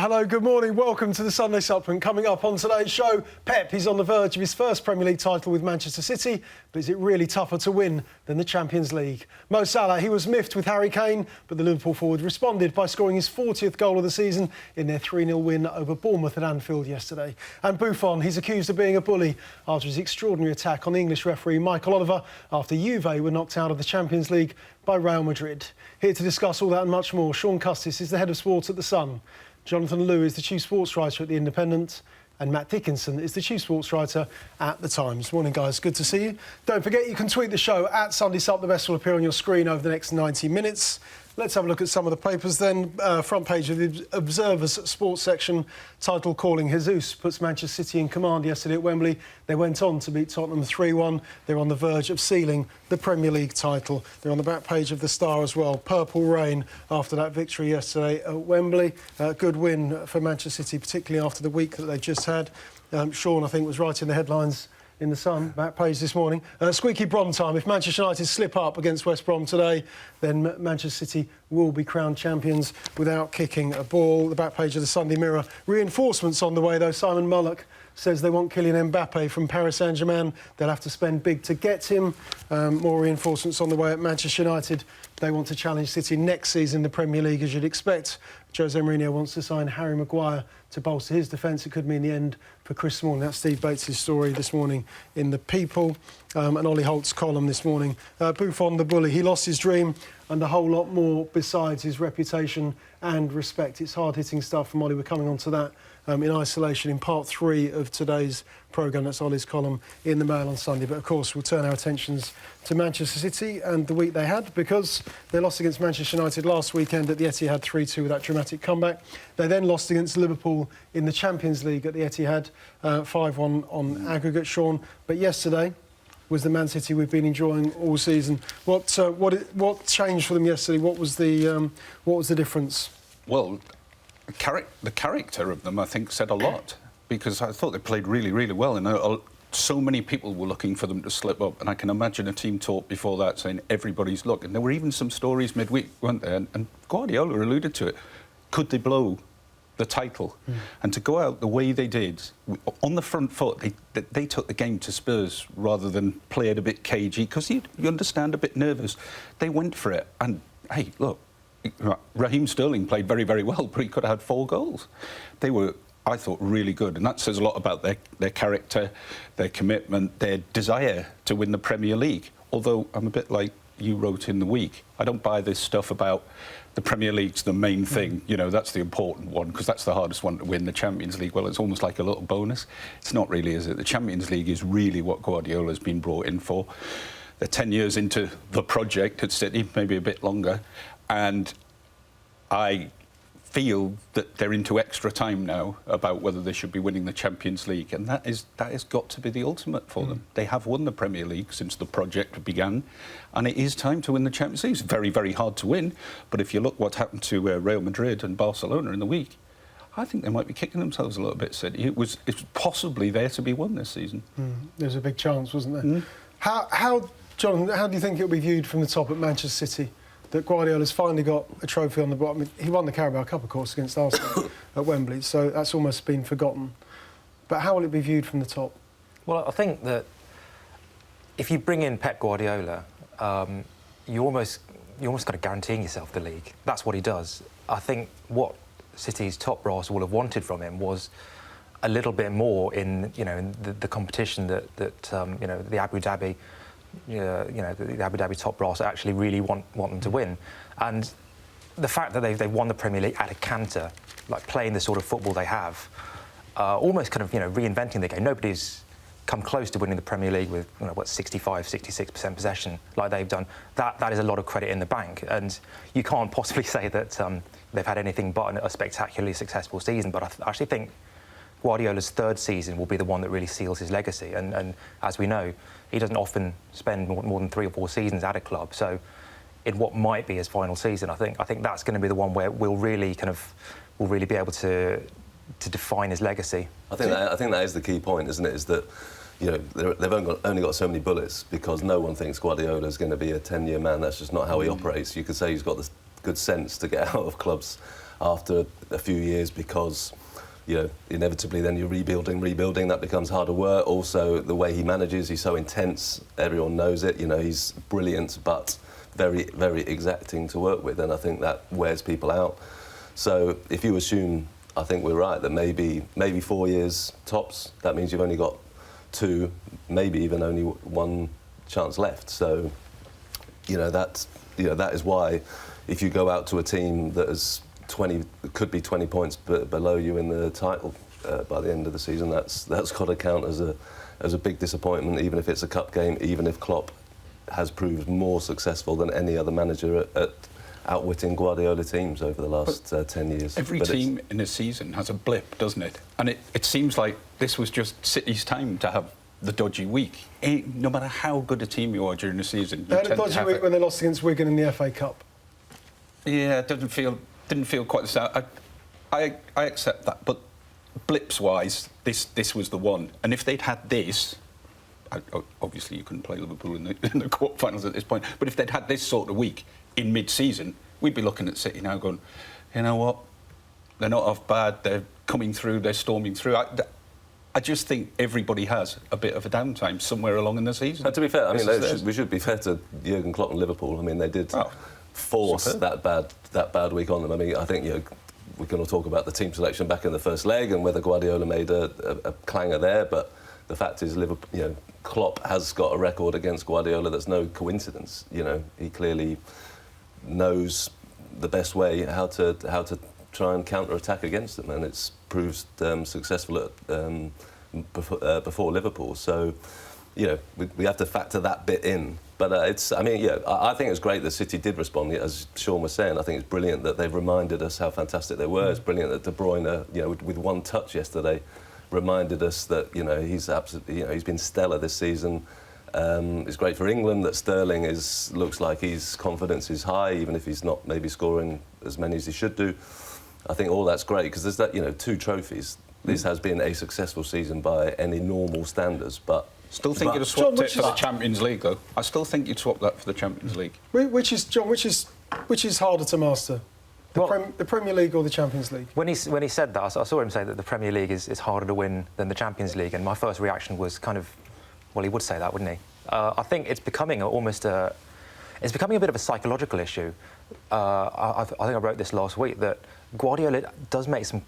Hello, good morning. Welcome to the Sunday Supplement. Coming up on today's show, Pep, he's on the verge of his first Premier League title with Manchester City, but is it really tougher to win than the Champions League? Mo Salah, he was miffed with Harry Kane, but the Liverpool forward responded by scoring his 40th goal of the season in their 3-0 win over Bournemouth at Anfield yesterday. And Buffon, he's accused of being a bully after his extraordinary attack on the English referee Michael Oliver after Juve were knocked out of the Champions League by Real Madrid. Here to discuss all that and much more, Shaun Custis is the head of sports at The Sun. Jonathan Liew is the chief sports writer at The Independent, and Matt Dickinson is the chief sports writer at The Times. Morning, guys. Good to see you. Don't forget, you can tweet the show at Sunday Sup. The best will appear on your screen over the next 90 minutes. Let's have a look at some of the papers then. Front page of the Observer's sports section, title calling Jesus puts Manchester City in command yesterday at Wembley. They went on to beat Tottenham 3-1. They're on the verge of sealing the Premier League title. They're on the back page of the Star as well. Purple rain after that victory yesterday at Wembley. Good win for Manchester City, particularly after the week that they just had. Shaun, I think, was writing the headlines in the Sun, back page this morning. Squeaky Brom time. If Manchester United slip up against West Brom today, then Manchester City will be crowned champions without kicking a ball. The back page of the Sunday Mirror. Reinforcements on the way, though. Simon Mullock says they want Kylian Mbappe from Paris Saint-Germain. They'll have to spend big to get him. More reinforcements on the way at Manchester United. They want to challenge City next season in the Premier League, as you'd expect. Jose Mourinho wants to sign Harry Maguire to bolster his defence. It could mean the end for Chris Smalling. That's Steve Bates' story this morning in The People. And Ollie Holt's column this morning. Buffon the bully. He lost his dream and a whole lot more besides his reputation and respect. It's hard-hitting stuff from Ollie. We're coming on to that in isolation in part 3 of today's programme. That's Ollie's column in the Mail on Sunday. But, of course, we'll turn our attentions to Manchester City and the week they had, because they lost against Manchester United last weekend at the Etihad 3-2 with that dramatic comeback. They then lost against Liverpool in the Champions League at the Etihad, 5-1 on aggregate, Shaun. But yesterday was the Man City we've been enjoying all season. What changed for them yesterday? What was the difference? Well, the character of them, I think, said a lot, because I thought they played really, really well, and so many people were looking for them to slip up, and I can imagine a team talk before that saying everybody's looking. There were even some stories midweek, weren't there? And Guardiola alluded to it. Could they blow the title? And to go out the way they did, on the front foot, they took the game to Spurs rather than play it a bit cagey, because you understand, a bit nervous. They went for it, and hey, look, Raheem Sterling played very, very well, but he could have had 4 goals. They were, I thought, really good, and that says a lot about their character, their commitment, their desire to win the Premier League. Although I'm a bit like you wrote in the week, I don't buy this stuff about the Premier League's the main thing, you know, that's the important one, because that's the hardest one to win. The Champions League, well, it's almost like a little bonus. It's not really, is it? The Champions League is really what Guardiola's been brought in for. They're 10 years into the project at City, maybe a bit longer, and I feel that they're into extra time now about whether they should be winning the Champions League, and that has got to be the ultimate for them. They have won the Premier League since the project began, and it is time to win the Champions League. It's very, very hard to win, but if you look what happened to Real Madrid and Barcelona in the week, I think they might be kicking themselves a little bit, City. It's possibly there to be won this season. There's a big chance, wasn't there? John, how do you think it'll be viewed from the top at Manchester City that Guardiola's finally got a trophy on the bottom? I mean, he won the Carabao Cup, of course, against Arsenal at Wembley, so that's almost been forgotten. But how will it be viewed from the top? Well, I think that if you bring in Pep Guardiola, you almost got to guarantee yourself the league. That's what he does. I think what City's top brass will have wanted from him was a little bit more in the competition that the Abu Dhabi. The Abu Dhabi top brass actually really want them to win, and the fact that they've won the Premier League at a canter, like playing the sort of football they have, almost kind of reinventing the game. Nobody's come close to winning the Premier League with 65-66% possession like they've done. That is a lot of credit in the bank, and you can't possibly say that they've had anything but a spectacularly successful season. But I actually think Guardiola's 3rd season will be the one that really seals his legacy, and as we know, he doesn't often spend more than 3 or 4 seasons at a club. So, in what might be his final season, I think that's going to be the one where we'll really be able to define his legacy. I think that is the key point, isn't it? Is that they've only got so many bullets, because no one thinks Guardiola is going to be a 10-year man. That's just not how he operates. You could say he's got the good sense to get out of clubs after a few years because, you know, inevitably then you're rebuilding, that becomes harder work. Also, the way he manages, he's so intense, everyone knows it, you know, he's brilliant, but very, very exacting to work with, and I think that wears people out. So if you assume, I think we're right, that maybe 4 years tops, that means you've only got 2, maybe even only 1 chance left. So, you know, that is why if you go out to a team that is could be 20 points below you in the title by the end of the season, that's got to count as a big disappointment, even if it's a cup game, even if Klopp has proved more successful than any other manager at outwitting Guardiola teams over the last 10 years. Every team in a season has a blip, doesn't it? And it seems like this was just City's time to have the dodgy week. No matter how good a team you are during the season, they had a dodgy week when they lost against Wigan in the FA Cup. Yeah, it didn't feel quite the same. I accept that, but blips-wise, this was the one. And if they'd had this, obviously you couldn't play Liverpool in the quarter-finals at this point, but if they'd had this sort of week in mid-season, we'd be looking at City now going, you know what, they're not off bad, they're coming through, they're storming through. I just think everybody has a bit of a downtime somewhere along in the season. And to be fair, I mean, we should be fair to Jurgen Klopp and Liverpool. I mean, they did force that bad week on them. I mean, I think, you know, we're going to talk about the team selection back in the first leg and whether Guardiola made a clanger there, but the fact is, Liverpool, you know, Klopp has got a record against Guardiola that's no coincidence. You know, he clearly knows the best way how to try and counter-attack against them, and it's proved successful at before Liverpool. So, you know, we have to factor that bit in. But I think it's great that City did respond. As Shaun was saying, I think it's brilliant that they've reminded us how fantastic they were. It's brilliant that De Bruyne, you know, with one touch yesterday, reminded us that, you know, he's absolutely, you know, he's been stellar this season. It's great for England that Sterling looks like his confidence is high, even if he's not maybe scoring as many as he should do. I think all that's great because there's that, you know, 2 trophies. This has been a successful season by any normal standards, but still think you'd have swapped it for the Champions League, though. I still think you'd swap that for the Champions League. Which is harder to master? The Premier League or the Champions League? When he said that, I saw him say that the Premier League is harder to win than the Champions League, and my first reaction was kind of, well, he would say that, wouldn't he? I think it's becoming a bit of a psychological issue. I think I wrote this last week, that Guardiola does make some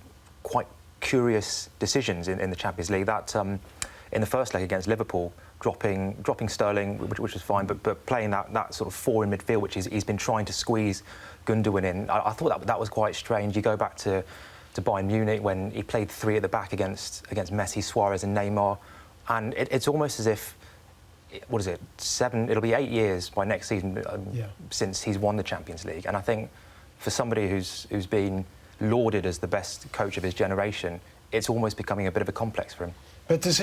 quite curious decisions in the Champions League. That in the first leg against Liverpool, dropping Sterling, which was fine, but playing that sort of 4 in midfield, which he's been trying to squeeze Gundogan in. I thought that was quite strange. You go back to Bayern Munich when he played 3 at the back against Messi, Suarez and Neymar, and it's almost as if, what is it, 7, it'll be 8 years by next season since he's won the Champions League. And I think for somebody who's been lauded as the best coach of his generation, it's almost becoming a bit of a complex for him. But has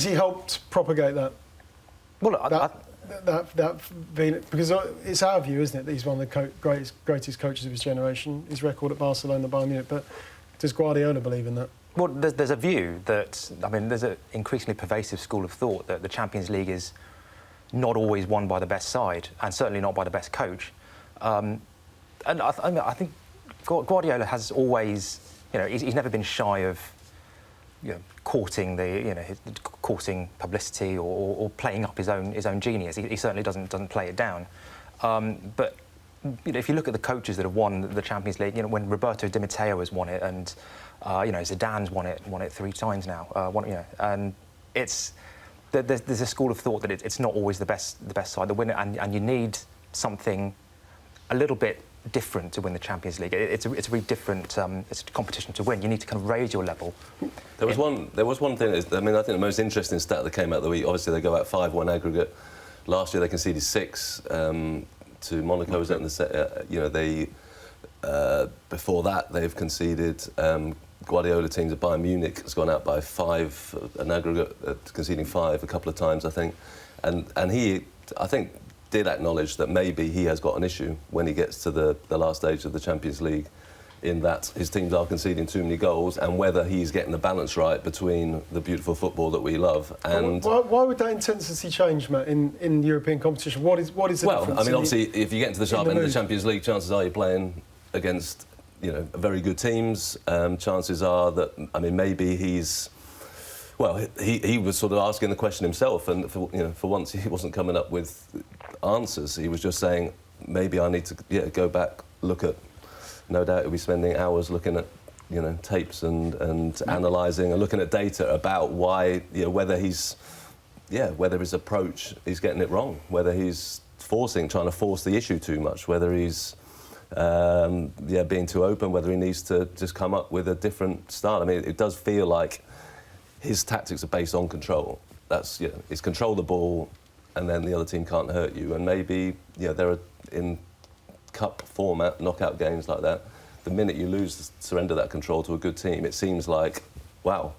he helped propagate that? Well, because it's our view, isn't it, that he's one of the greatest coaches of his generation, his record at Barcelona, Bayern Munich, but does Guardiola believe in that? Well, there's a view that, I mean, there's an increasingly pervasive school of thought that the Champions League is not always won by the best side, and certainly not by the best coach. And I think Guardiola has always, you know, he's never been shy of, you know, courting publicity or playing up his own genius. He certainly doesn't play it down. But you know, if you look at the coaches that have won the Champions League, you know, when Roberto Di Matteo has won it, and you know, Zidane's won it 3 times now. You know, and there's a school of thought that it's not always the best side that win it, and you need something a little bit different to win the Champions League. It's a very different it's a competition to win. You need to kind of raise your level. There was one thing. I mean, I think the most interesting stat that came out the week. Obviously, they go out 5-1 aggregate. Last year, they conceded 6 to Monaco. Was that in the you know, they before that they've conceded. Guardiola teams at Bayern Munich has gone out by 5 an aggregate, conceding 5 a couple of times, I think, and he, I think, did acknowledge that maybe he has got an issue when he gets to the last stage of the Champions League, in that his teams are conceding too many goals, and whether he's getting the balance right between the beautiful football that we love and... Why would that intensity change, Matt, in European competition? What is the difference? Well, I mean, obviously, if you get into the sharp end of the Champions League, chances are you're playing against very good teams. Chances are that, I mean, maybe he's... Well, he was sort of asking the question himself, and for once he wasn't coming up with answers. He was just saying, maybe I need to go back, look at... No doubt he'll be spending hours looking at, tapes and analysing and looking at data about why, whether his approach is getting it wrong, whether he's trying to force the issue too much, whether he's being too open, whether he needs to just come up with a different style. I mean, it does feel like his tactics are based on control. That's it's control the ball, and then the other team can't hurt you. And maybe there are in cup format knockout games like that. The minute you surrender that control to a good team, it seems like, wow,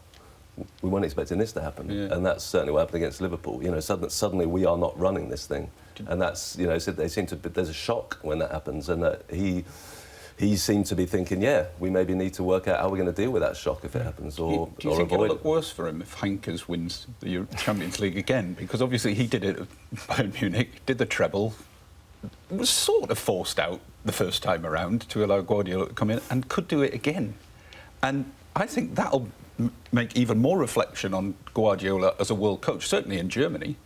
we weren't expecting this to happen, and that's certainly what happened against Liverpool. Suddenly we are not running this thing, and that's they seem to. There's a shock when that happens, and he seemed to be thinking, we maybe need to work out how we're going to deal with that shock if it happens, or do you think avoid it'll look worse for him if Heinkes wins the Champions League again? Because obviously he did it at Bayern Munich, did the treble, was sort of forced out the first time around to allow Guardiola to come in, and could do it again. And I think that'll make even more reflection on Guardiola as a world coach, certainly in Germany.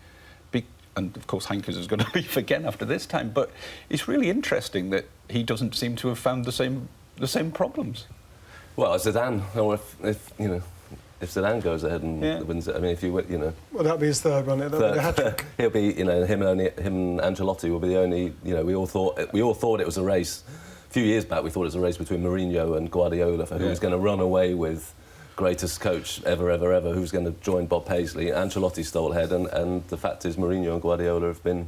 And of course Heinkes is going to leave again after this time. But it's really interesting that he doesn't seem to have found the same problems. Well, Zidane, or if Zidane goes ahead and wins it, I mean, if you well, that'll be his third one. That'll be a hat-trick. He'll be, him and Ancelotti will be the only. We all thought it was a race. A few years back, we thought it was a race between Mourinho and Guardiola for who was going to run away with greatest coach ever, who's going to join Bob Paisley. Ancelotti stole ahead, and the fact is Mourinho and Guardiola have been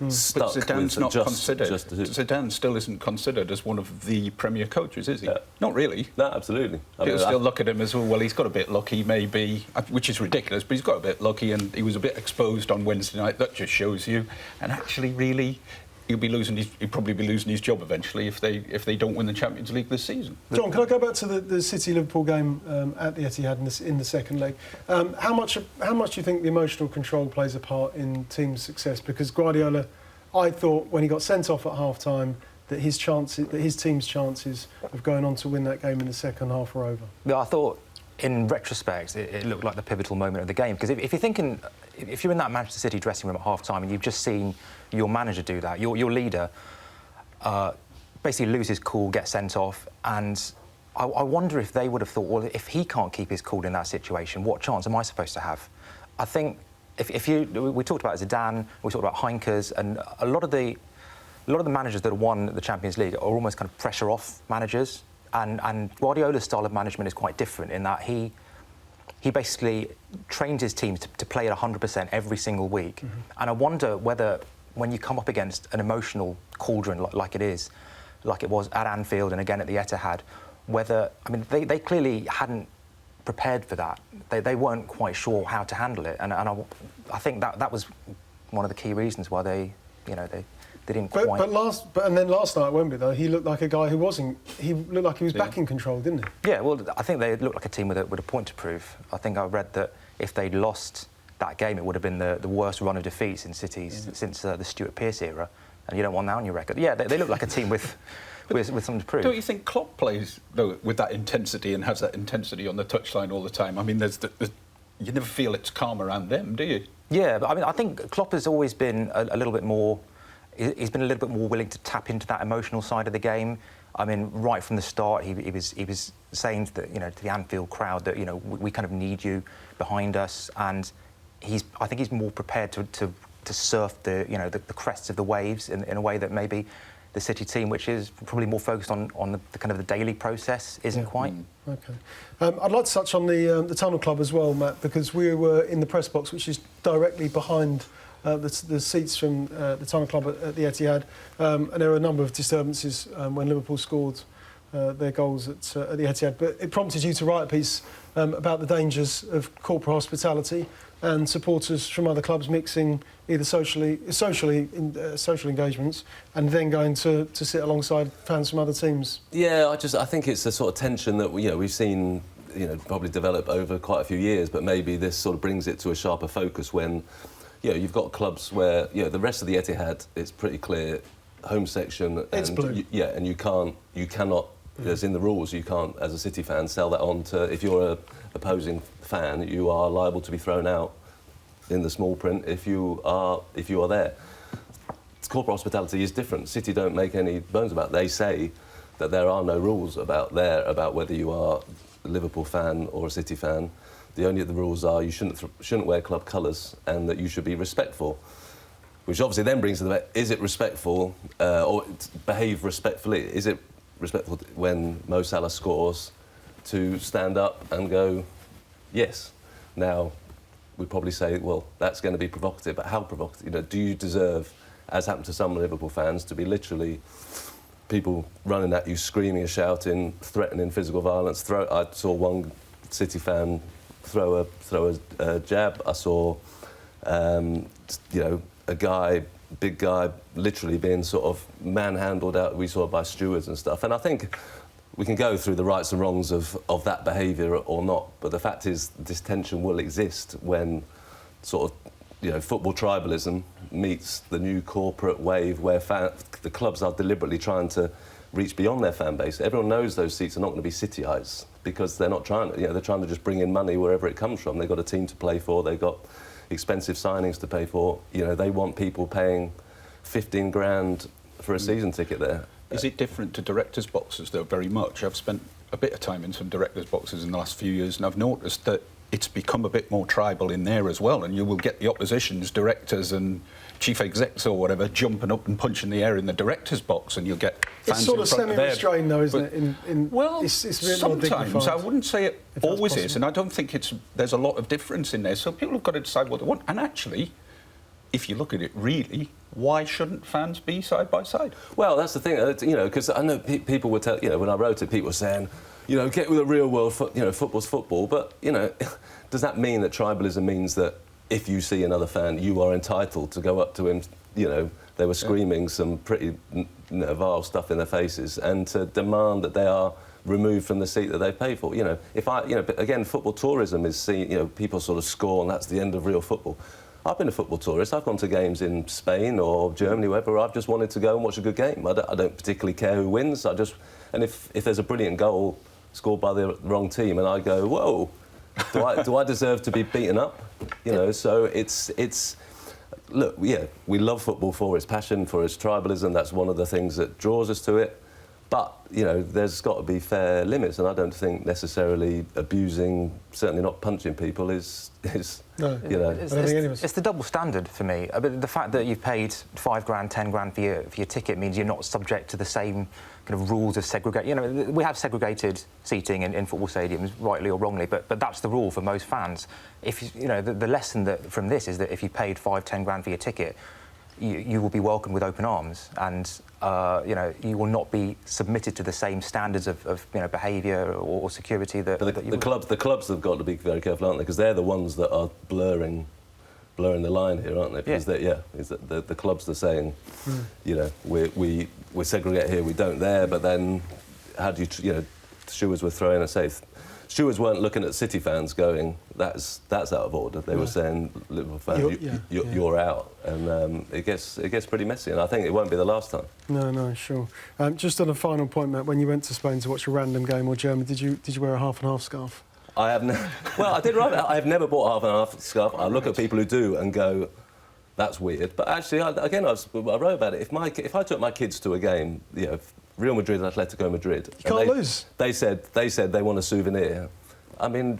stuck. But Zidane's with not considered. Zidane still isn't considered as one of the Premier coaches, is he? Not really. No, absolutely. People still look at him as, well, he's got a bit lucky, maybe, which is ridiculous, but he's got a bit lucky, and he was a bit exposed on Wednesday night. That just shows you. And actually, really, he'll probably be losing his job eventually if they don't win the Champions League this season. John, can I go back to the City-Liverpool game at the Etihad in the second leg? How much do you think the emotional control plays a part in team success? Because Guardiola, I thought when he got sent off at half-time that his team's chances of going on to win that game in the second half were over. Yeah, I thought in retrospect it looked like the pivotal moment of the game, because if you're in that Manchester City dressing room at half-time and you've just seen your manager do that, your leader basically lose his cool, get sent off, and I wonder if they would have thought, well, if he can't keep his cool in that situation, what chance am I supposed to have? I think we talked about Zidane, we talked about Heinkes, and a lot of the managers that have won the Champions League are almost kind of pressure-off managers, and Guardiola's style of management is quite different in that he basically trains his teams to play at 100% every single week. Mm-hmm. And I wonder whether, when you come up against an emotional cauldron like it was at Anfield and again at the Etihad, they clearly hadn't prepared for that. They weren't quite sure how to handle it, and I think that was one of the key reasons why they didn't quite. And then last night at Wembley, though, he looked like a guy who wasn't. He looked like he was back in control, didn't he? Yeah, well, I think they looked like a team with a point to prove. I think I read that if they'd lost that game, it would have been the worst run of defeats in City's since the Stuart Pearce era, and you don't want that on your record. Yeah, they look like a team with something to prove. Don't you think Klopp plays though with that intensity and has that intensity on the touchline all the time? I mean, you never feel it's calm around them, do you? Yeah, but I think Klopp has always been a little bit more. He's been a little bit more willing to tap into that emotional side of the game. I mean, right from the start, he was saying to the Anfield crowd that we kind of need you behind us, and I think he's more prepared to surf the crests of the waves in a way that maybe the City team, which is probably more focused on the kind of the daily process, isn't quite. Okay. I'd like to touch on the Tunnel Club as well, Matt, because we were in the press box, which is directly behind the seats from the Tunnel Club at the Etihad, and there were a number of disturbances when Liverpool scored their goals at the Etihad. But it prompted you to write a piece about the dangers of corporate hospitality and supporters from other clubs mixing either social engagements and then going to sit alongside fans from other teams. Yeah, I think it's a sort of tension that we've seen probably develop over quite a few years, but maybe this sort of brings it to a sharper focus when you've got clubs where the rest of the Etihad, it's pretty clear home section. It's blue. And you cannot As in the rules, you can't, as a City fan, sell that on to... If you're a opposing fan, you are liable to be thrown out in the small print if you are there. Corporate hospitality is different. City don't make any bones about it. They say that there are no rules about whether you are a Liverpool fan or a City fan. The rules are you shouldn't wear club colours and that you should be respectful. Which obviously then brings to the debate, is it respectful or behave respectfully? Is it respectful when Mo Salah scores to stand up and go, yes? Now, we'd probably say, well, that's going to be provocative, but how provocative? You know, do you deserve, as happened to some Liverpool fans, to be literally people running at you, screaming and shouting, threatening physical violence? I saw one City fan throw a jab. I saw, a big guy, literally being sort of manhandled out. We saw by stewards and stuff. And I think we can go through the rights and wrongs of that behaviour or not. But the fact is, this tension will exist when sort of, football tribalism meets the new corporate wave where the clubs are deliberately trying to reach beyond their fan base. Everyone knows those seats are not going to be Cityites because they're not trying to, they're trying to just bring in money wherever it comes from. They've got a team to play for, they've got expensive signings to pay for. They want people paying 15 grand for a season ticket there. Is it different to directors' boxes, though, very much? I've spent a bit of time in some directors' boxes in the last few years, and I've noticed that it's become a bit more tribal in there as well, and you will get the opposition's directors and chief execs or whatever jumping up and punching the air in the directors' box, and you'll get fans it's sort of semi-restrained, though, isn't it? Well, it's a bit more sometimes. dignified, I wouldn't say it always possible. is, and I don't think there's a lot of difference in there, so people have got to decide what they want. And actually, if you look at it really, why shouldn't fans be side by side? Well, that's the thing, because I know people would tell, when I wrote it, people were saying, get with the real world, football's football. But, does that mean that tribalism means that if you see another fan, you are entitled to go up to him, they were screaming some pretty vile stuff in their faces, and to demand that they are removed from the seat that they pay for? But again, football tourism is seen, people sort of score, and that's the end of real football. I've been a football tourist. I've gone to games in Spain or Germany, wherever. I've just wanted to go and watch a good game. I don't particularly care who wins. And if there's a brilliant goal scored by the wrong team, and I go, whoa, do I deserve to be beaten up? So it's. Look, yeah, we love football for its passion, for its tribalism. That's one of the things that draws us to it. But, there's got to be fair limits, and I don't think necessarily abusing, certainly not punching people is no. It's the double standard for me. The fact that you've paid £5 grand, 10 grand for your ticket means you're not subject to the same kind of rules of segregation. We have segregated seating in football stadiums, rightly or wrongly, but that's the rule for most fans. The lesson from this is that if you paid 5, 10 grand for your ticket, you will be welcomed with open arms, and you will not be submitted to the same standards of behaviour or security that. But the clubs have got to be very careful, aren't they? Because they're the ones that are blurring the line here, aren't they? Because the clubs are saying, we segregate here, we don't there. But then, how do you, stewards were throwing a safe. Stewards weren't looking at City fans going, that's out of order. They were saying, Liverpool fans, you're out. And it gets pretty messy, and I think it won't be the last time. No, sure. Just on a final point, Matt, when you went to Spain to watch a random game or Germany, did you wear a half and half scarf? I have never. Well, I did. I've never bought a half and half scarf. I look at people who do and go, that's weird. But actually, I wrote about it. If I took my kids to a game, Real Madrid, Atletico Madrid. You can't lose. They said they want a souvenir. I mean,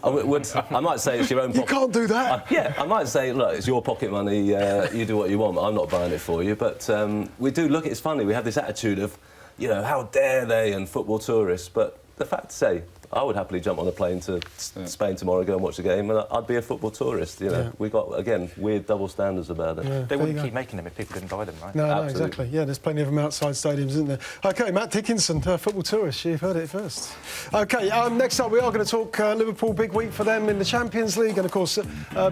I might say it's your own pocket. You can't do that. I might say, look, it's your pocket money, you do what you want, I'm not buying it for you. But we do look, it's funny, we have this attitude of, how dare they, and football tourists. But the fact to say, I would happily jump on a plane to Spain tomorrow, go and watch the game, and I'd be a football tourist. We got, again, weird double standards about it. Yeah, they wouldn't keep making them if people didn't buy them, right? No, exactly. Yeah, there's plenty of them outside stadiums, isn't there? OK, Matt Dickinson, football tourist. You've heard it first. OK, next up we are going to talk Liverpool. Big week for them in the Champions League, and of course,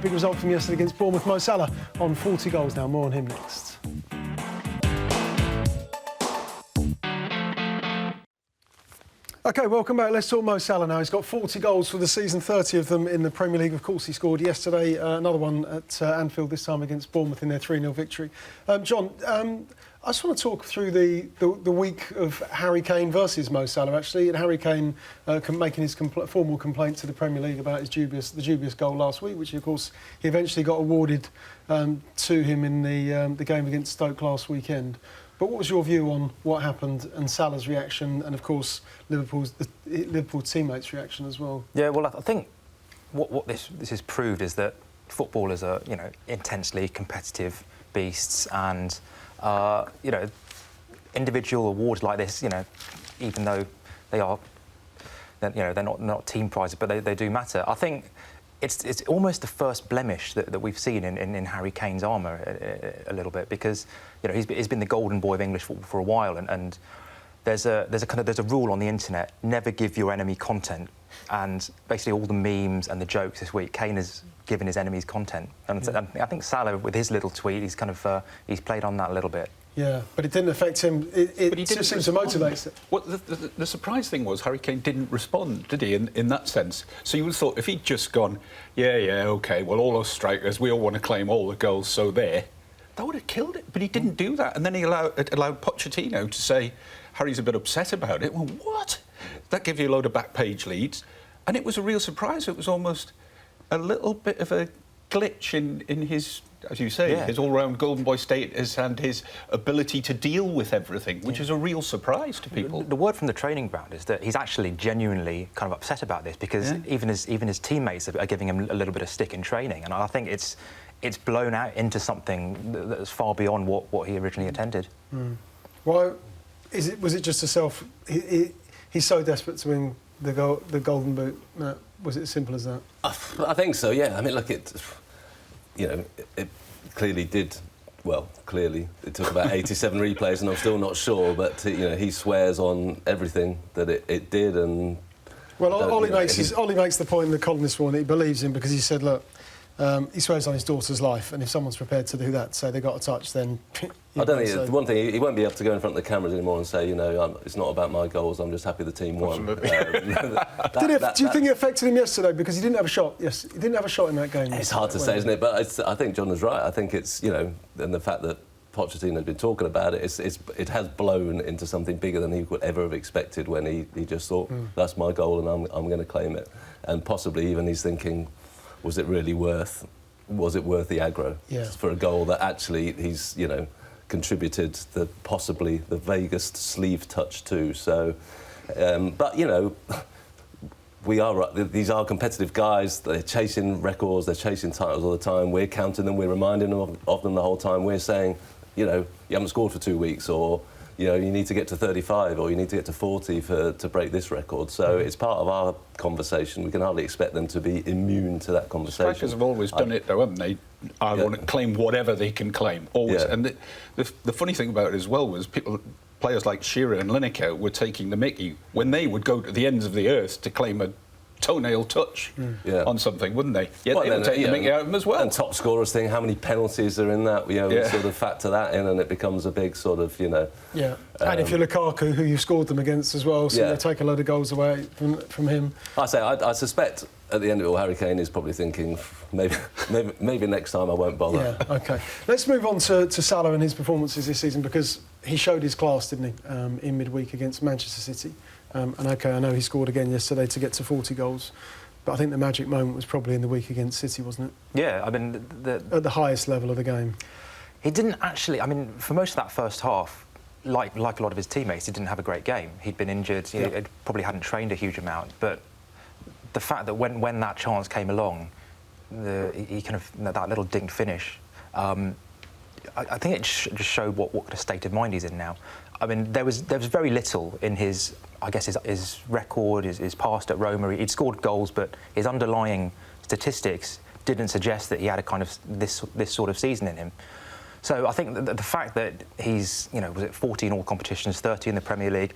big result from yesterday against Bournemouth. Mo Salah on 40 goals now. More on him next. OK, welcome back. Let's talk Mo Salah now. He's got 40 goals for the season, 30 of them in the Premier League. Of course, he scored yesterday, another one at Anfield, this time against Bournemouth in their 3-0 victory. John, I just want to talk through the week of Harry Kane versus Mo Salah, actually. And Harry Kane making his formal complaint to the Premier League about the dubious goal last week, which, of course, he eventually got awarded to him in the game against Stoke last weekend. But what was your view on what happened and Salah's reaction, and of course Liverpool teammates' reaction as well? Yeah, well, I think what this has proved is that footballers are, intensely competitive beasts, and individual awards like this, even though they're not team prizes, but they do matter. I think it's almost the first blemish that we've seen in Harry Kane's armour a little bit, because he's been the golden boy of English football for a while, and there's a rule on the internet: never give your enemy content. And basically all the memes and the jokes this week, Kane has given his enemies content, and I think Salah, with his little tweet, he's played on that a little bit. Yeah, but it didn't affect him. It just seemed to motivate him. Well, the surprise thing was Harry Kane didn't respond, did he, in that sense? So you would have thought if he'd just gone, yeah, OK, well, all those strikers, we all want to claim all the goals, so there, that would have killed it. But he didn't do that. And then he allowed Pochettino to say, Harry's a bit upset about it. Well, what? That gave you a load of back page leads. And it was a real surprise. It was almost a little bit of a glitch in his, as you say, his all-round golden boy status and his ability to deal with everything, which is a real surprise to people. The word from the training ground is that he's actually genuinely kind of upset about this, because even his teammates are giving him a little bit of stick in training, and I think it's blown out into something that's far beyond what he originally intended. Well, was it just he's so desperate to win the golden boot? Was it as simple as that? I think so, yeah. I mean, look, it clearly did. Well, clearly it took about 87 replays, and I'm still not sure. But he swears on everything that it did. And well, Ollie makes the point in the column this morning. He believes him because he said, look, he swears on his daughter's life, and if someone's prepared to do that, say they got a touch, then. I don't think one thing, he won't be able to go in front of the cameras anymore and say, it's not about my goals, I'm just happy the team won. Do you think it affected him yesterday? Because he didn't have a shot. Yes, he didn't have a shot in that game. It's hard to say, isn't it? But I think John was right. I think it's, and the fact that Pochettino had been talking about it, it has blown into something bigger than he would ever have expected when he just thought, that's my goal and I'm going to claim it. And possibly even he's thinking, was it worth the aggro for a goal that actually he's, contributed possibly the vaguest sleeve touch to. So, but we are right. These are competitive guys. They're chasing records. They're chasing titles all the time. We're counting them. We're reminding them of them the whole time. We're saying, you haven't scored for 2 weeks, or you need to get to 35, or you need to get to 40 to break this record. So it's part of our conversation. We can hardly expect them to be immune to that conversation. Strikers have always done it, though, haven't they? I want to claim whatever they can claim, always. Yeah. And the funny thing about it as well was players like Shearer and Lineker were taking the mickey when they would go to the ends of the earth to claim a toenail touch on something, wouldn't they? Yeah, they would take the mickey out of them as well. And top scorers thing, how many penalties are in that? We sort of factor that in, and it becomes a big sort of, Yeah, and if you're Lukaku, who you've scored them against as well, so they take a load of goals away from him. I suspect at the end of it all, Harry Kane is probably thinking, maybe next time I won't bother. Yeah, OK. Let's move on to Salah and his performances this season, because he showed his class, didn't he, in midweek against Manchester City. And OK, I know he scored again yesterday to get to 40 goals, but I think the magic moment was probably in the week against City, wasn't it? Yeah, I mean... At the highest level of the game. He didn't actually... I mean, for most of that first half, like a lot of his teammates, he didn't have a great game. He'd been injured, he probably hadn't trained a huge amount, but the fact that when that chance came along, he kind of... that little dinked finish, I think it just showed what kind of state of mind he's in now. I mean, there was very little in his record, his past at Roma. He'd scored goals, but his underlying statistics didn't suggest that he had a kind of this sort of season in him. So I think the fact that he's, was it 40 in all competitions, 30 in the Premier League,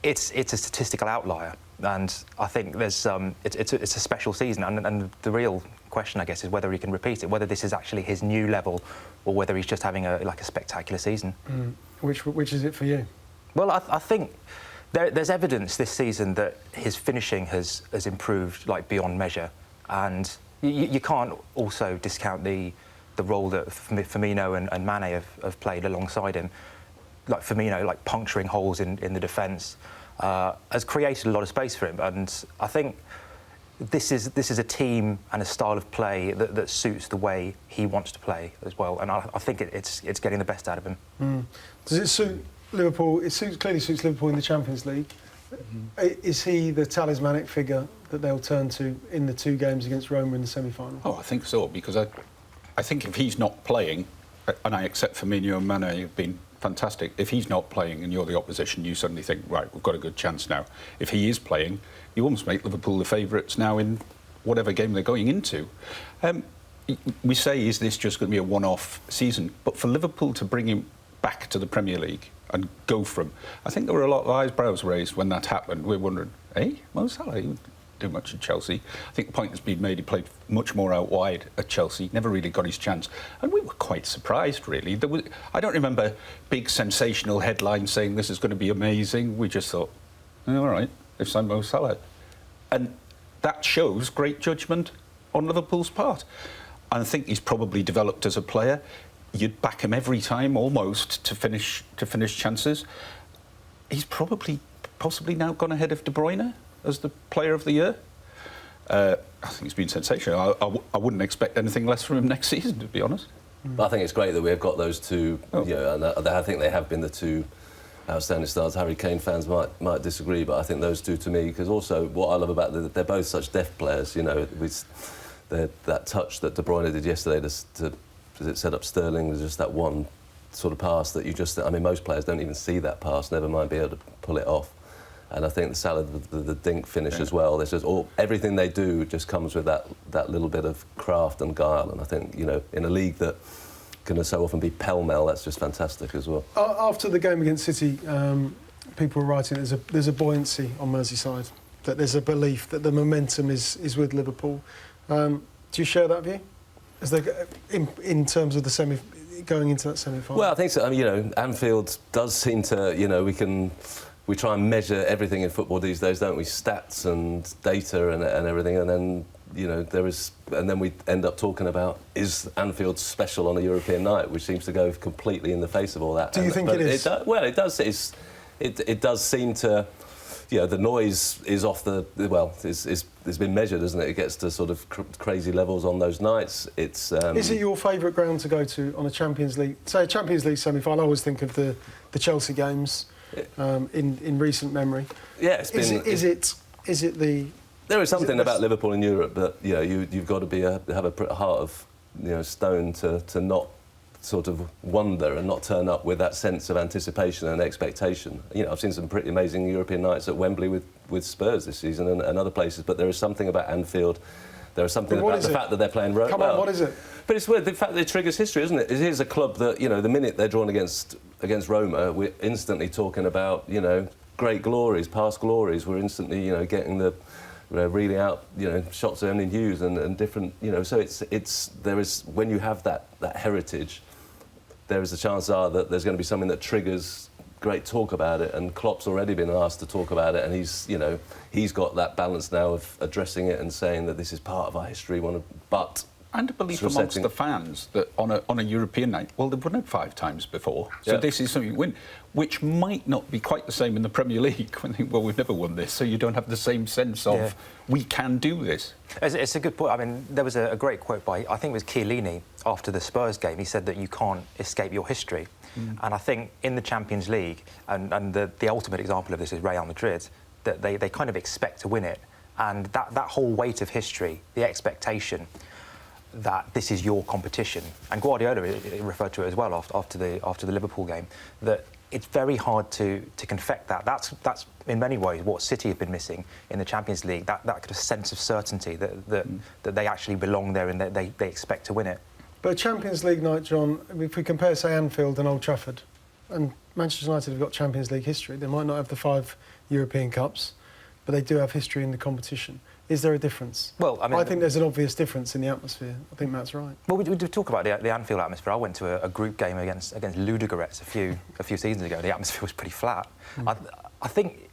it's a statistical outlier, and I think there's it's a special season, and the real question, I guess, is whether he can repeat it, whether this is actually his new level, or whether he's just having a spectacular season. Which is it for you? Well, I think There's evidence this season that his finishing has improved like beyond measure, and you can't also discount the role that Firmino and Mane have played alongside him. Like Firmino, like puncturing holes in the defence, has created a lot of space for him, and I think this is a team and a style of play that suits the way he wants to play as well, and I think it's getting the best out of him. Does it suit Liverpool? Clearly suits Liverpool in the Champions League. Is he the talismanic figure that they'll turn to in the 2 games against Roma in the semi-final? Oh, I think so, because I think if he's not playing, and I accept Firmino and Mane have been fantastic, if he's not playing and you're the opposition, you suddenly think, right, we've got a good chance now. If he is playing, you almost make Liverpool the favourites now in whatever game they're going into. We say, is this just going to be a one-off season? But for Liverpool to bring him back to the Premier League and go from... I think there were a lot of eyebrows raised when that happened. We're wondering, Mo Salah, he wouldn't do much at Chelsea. I think the point has been made, he played much more out wide at Chelsea, never really got his chance. And we were quite surprised, really. I don't remember big sensational headlines saying this is going to be amazing. We just thought, all right, they've signed Mo Salah. And that shows great judgment on Liverpool's part. And I think he's probably developed as a player. You'd back him every time, almost, to finish chances. He's possibly now gone ahead of De Bruyne as the Player of the Year. I think it's been sensational. I wouldn't expect anything less from him next season, to be honest. But I think it's great that we've got those two. And I think they have been the two outstanding stars. Harry Kane fans might disagree, but I think those two, to me, because also what I love about them, they're both such deft players. You know, that touch that De Bruyne did yesterday to set up Sterling was just that one sort of pass that you just... I mean, most players don't even see that pass, never mind be able to pull it off. And I think the Salah, the dink finish as well, there's just everything they do just comes with that little bit of craft and guile. And I think, you know, in a league that can so often be pell-mell, that's just fantastic as well. After the game against City, people were writing there's a buoyancy on Merseyside, that there's a belief that the momentum is with Liverpool. Do you share that view? As they in terms of the going into that semi-final? Well, I think so. I mean, you know, Anfield does seem to, you know, we try and measure everything in football these days, don't we? Stats and data and everything, and then, you know, and then we end up talking about, is Anfield special on a European night, which seems to go completely in the face of all that. Do you think it is? It does. It does seem to. You know, the noise is off the... Well, it's been measured, isn't it? It gets to sort of crazy levels on those nights. Is it your favourite ground to go to on a Champions League... Say, a Champions League semi-final, I always think of the Chelsea games in recent memory. Yeah, it's been... Is it the... There is something about Liverpool in Europe that, you know, you've got to have a heart of, you know, stone to not sort of wonder and not turn up with that sense of anticipation and expectation. You know, I've seen some pretty amazing European nights at Wembley with Spurs this season and other places, but there is something about Anfield. There is something about the fact that they're playing... Come on, what is it? But it's weird, the fact that it triggers history, isn't it? It is a club that, you know, the minute they're drawn against Roma, we're instantly talking about, you know, great glories, past glories. We're instantly, you know, getting the... reeling out, you know, shots of Emily Hughes and different, you know, so there is, when you have that heritage, there is a chance that there's going to be something that triggers great talk about it, and Klopp's already been asked to talk about it, and he's got that balance now of addressing it and saying that this is part of our history, and a belief amongst the fans that on a European night, well, they've won it 5 times before, so this is something you win, which might not be quite the same in the Premier League. When they, well, we've never won this, so you don't have the same sense of we can do this. It's a good point. I mean, there was a great quote by, I think it was Chiellini, after the Spurs game. He said that you can't escape your history. And I think in the Champions League, and the ultimate example of this is Real Madrid, that they kind of expect to win it. And that whole weight of history, the expectation that this is your competition, and Guardiola referred to it as well after the Liverpool game, that it's very hard to confect that. That's in many ways what City have been missing in the Champions League, that kind of sense of certainty that they actually belong there and that they expect to win it. But a Champions League night, John, if we compare, say, Anfield and Old Trafford, and Manchester United have got Champions League history, they might not have the 5 European Cups, but they do have history in the competition. Is there a difference? Well, I mean, I think there's an obvious difference in the atmosphere. I think Matt's right. Well, we talk about the Anfield atmosphere. I went to a group game against Ludogorets a few seasons ago. The atmosphere was pretty flat. I think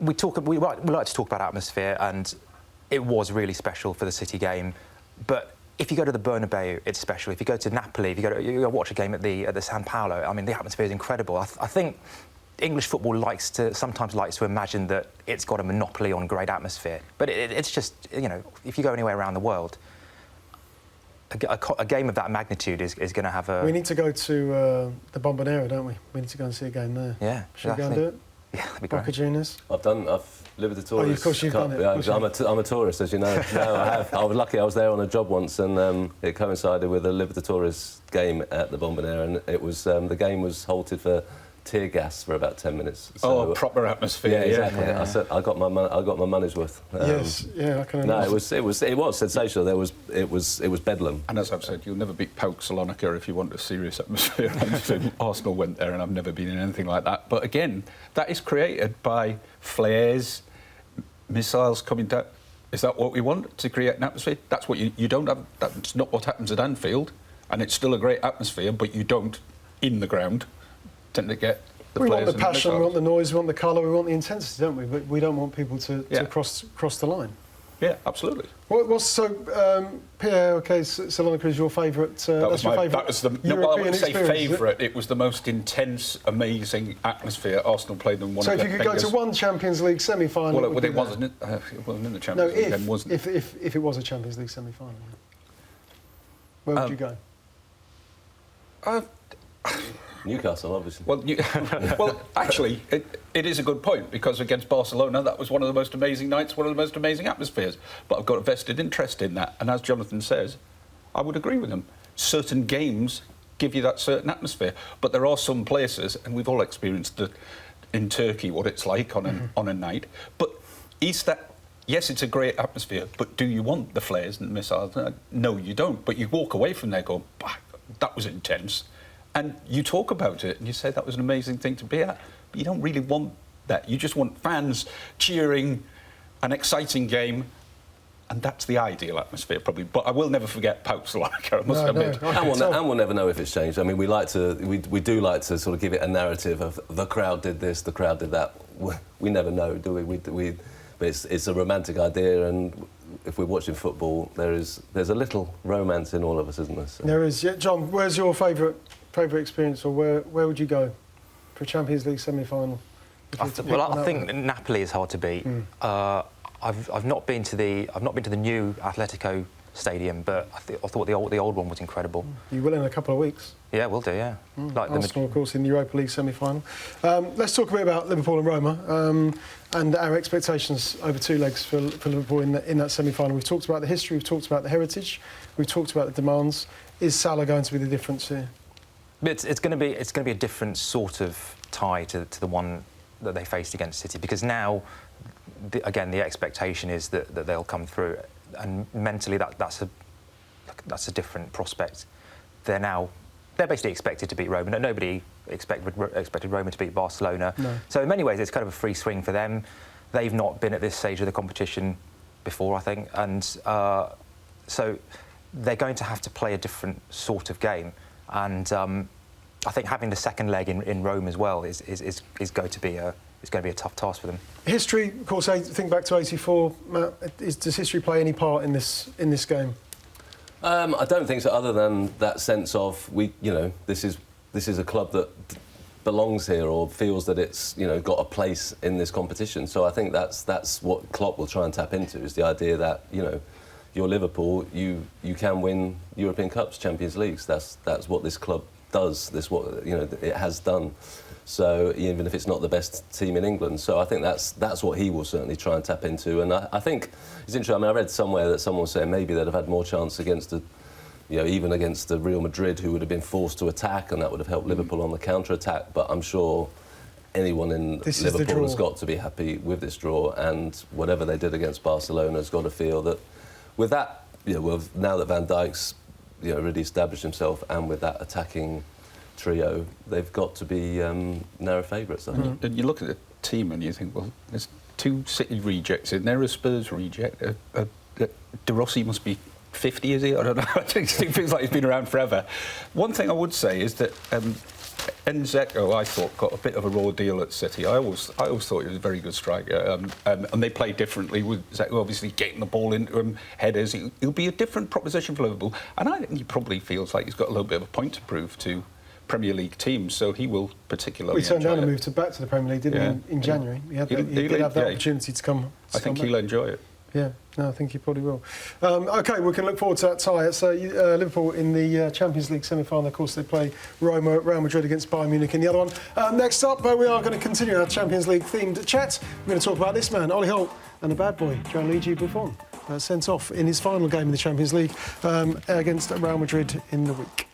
we like to talk about atmosphere, and it was really special for the City game. But if you go to the Bernabeu, it's special. If you go to Napoli, if you go watch a game at the San Paolo, I mean, the atmosphere is incredible. I think English football sometimes likes to imagine that it's got a monopoly on great atmosphere, but it's just, you know, if you go anywhere around the world, a game of that magnitude is going to have a... We need to go to the Bombonera, don't we? We need to go and see a game there. Yeah. Should we go and do it? Yeah, that'd be great. Boca Juniors? I've lived a tourist. Oh, of course you've done it. Yeah, I'm a tourist, as you know. No, I have. I was lucky. I was there on a job once, and it coincided with a Libertadores game at the Bombonera, and it was the game was halted for tear gas for about 10 minutes. So, proper atmosphere. Yeah, exactly. Yeah. I got my money's worth. Yes, yeah, I can imagine. No, it was sensational. It was bedlam. And as I've said, you'll never beat PAOK Salonika if you want a serious atmosphere. Arsenal went there, and I've never been in anything like that. But again, that is created by flares, missiles coming down. Is that what we want, to create an atmosphere? That's what you don't have. That's not what happens at Anfield, and it's still a great atmosphere. But you don't, in the ground, tend to get the we players. Want the passion, we want the noise, we want the colour, we want the intensity, don't we? But we don't want people to cross the line. Yeah, absolutely. Pierre, okay, Salonika is your favourite. That's your favourite. That was the. No, I wouldn't say favourite. It was the most intense, amazing atmosphere. Arsenal played in one. So of if you could go to one Champions League semi-final, well, it wasn't. It wasn't in the Champions League. Then, wasn't it? If it was a Champions League semi-final, where would you go? Newcastle, obviously. Well, actually, it is a good point, because against Barcelona, that was one of the most amazing nights, one of the most amazing atmospheres. But I've got a vested interest in that, and as Jonathan says, I would agree with him. Certain games give you that certain atmosphere, but there are some places, and we've all experienced in Turkey what it's like on a night. But yes, it's a great atmosphere, but do you want the flares and the missiles? No, you don't. But you walk away from there going, that was intense. And you talk about it and you say that was an amazing thing to be at, but you don't really want that. You just want fans cheering, an exciting game, and that's the ideal atmosphere, probably. But I will never forget PAOK Salonika, I must admit. And we'll never know if it's changed. I mean, we do like to sort of give it a narrative of the crowd did this, the crowd did that. We never know, do we? But it's a romantic idea, and if we're watching football, there's a little romance in all of us, isn't there? So. There is. Yeah, John, where's your favourite experience, or where would you go for a Champions League semi-final? I think Napoli is hard to beat. I've not been to the new Atletico Stadium, but I thought the old one was incredible. You will in a couple of weeks. Yeah, we'll do. Yeah. Like Arsenal, of course, in the Europa League semi-final. Let's talk a bit about Liverpool and Roma and our expectations over two legs for Liverpool in that semi-final. We've talked about the history, we've talked about the heritage, we've talked about the demands. Is Salah going to be the difference here? But it's going to be a different sort of tie to the one that they faced against City, because now, again, the expectation is that they'll come through, and mentally that's a different prospect. They're basically expected to beat Roma. Nobody expected Roma to beat Barcelona. No. So in many ways, it's kind of a free swing for them. They've not been at this stage of the competition before, I think, and so they're going to have to play a different sort of game. And I think having the second leg in Rome as well is going to be a tough task for them. History, of course. Think back to '84. Matt, does history play any part in this game? I don't think so. Other than that sense of this is a club that belongs here or feels that it's got a place in this competition. So I think that's what Klopp will try and tap into, is the idea that you're Liverpool, you can win European Cups, Champions Leagues. That's what this club does. This what it has done. So even if it's not the best team in England, so I think that's what he will certainly try and tap into. And I think it's interesting. I mean, I read somewhere that someone was saying maybe they'd have had more chance against even against the Real Madrid, who would have been forced to attack, and that would have helped Liverpool on the counter-attack. But I'm sure anyone in Liverpool has got to be happy with this draw, and whatever they did against Barcelona has got to feel that with that, now that Van Dijk's really established himself, and with that attacking trio, they've got to be narrow favourites, I think. And you look at the team and you think, well, there's two City rejects in there, a Spurs reject. De Rossi must be 50, is he? I don't know. I think it feels like he's been around forever. One thing I would say is that Nzeko, I thought, got a bit of a raw deal at City. I always thought he was a very good striker, and they play differently with Zeko obviously getting the ball into him, headers. He'll be a different proposition for Liverpool, and I think he probably feels like he's got a little bit of a point to prove to Premier League teams, so he will particularly. He turned down it. and moved back to the Premier League, didn't he, in January? He did have the opportunity to come. I think he'll enjoy it. Yeah, no, I think he probably will. OK, we can look forward to that tie. It's Liverpool in the Champions League semi-final. Of course, they play Real Madrid against Bayern Munich in the other one. Next up, we are going to continue our Champions League-themed chat. We're going to talk about this man, Ollie Holt, and the bad boy, Gianluigi Buffon, sent off in his final game in the Champions League against Real Madrid in the week.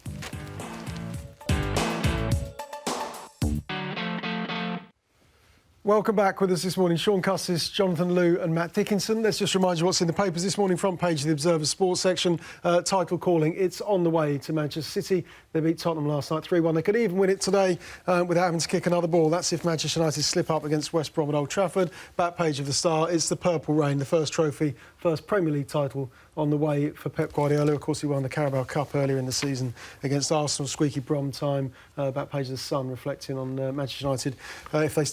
Welcome back. With us this morning, Shaun, Custis, Jonathan Liew and Matt Dickinson. Let's just remind you what's in the papers this morning. Front page of the Observer Sports section, title calling. It's on the way to Manchester City. They beat Tottenham last night 3-1. They could even win it today without having to kick another ball. That's if Manchester United slip up against West Brom at Old Trafford. Back page of the Star. It's the Purple Rain, the first trophy, first Premier League title on the way for Pep Guardiola. Of course, he won the Carabao Cup earlier in the season against Arsenal. Squeaky Brom time. Back page of the Sun, reflecting on Manchester United if they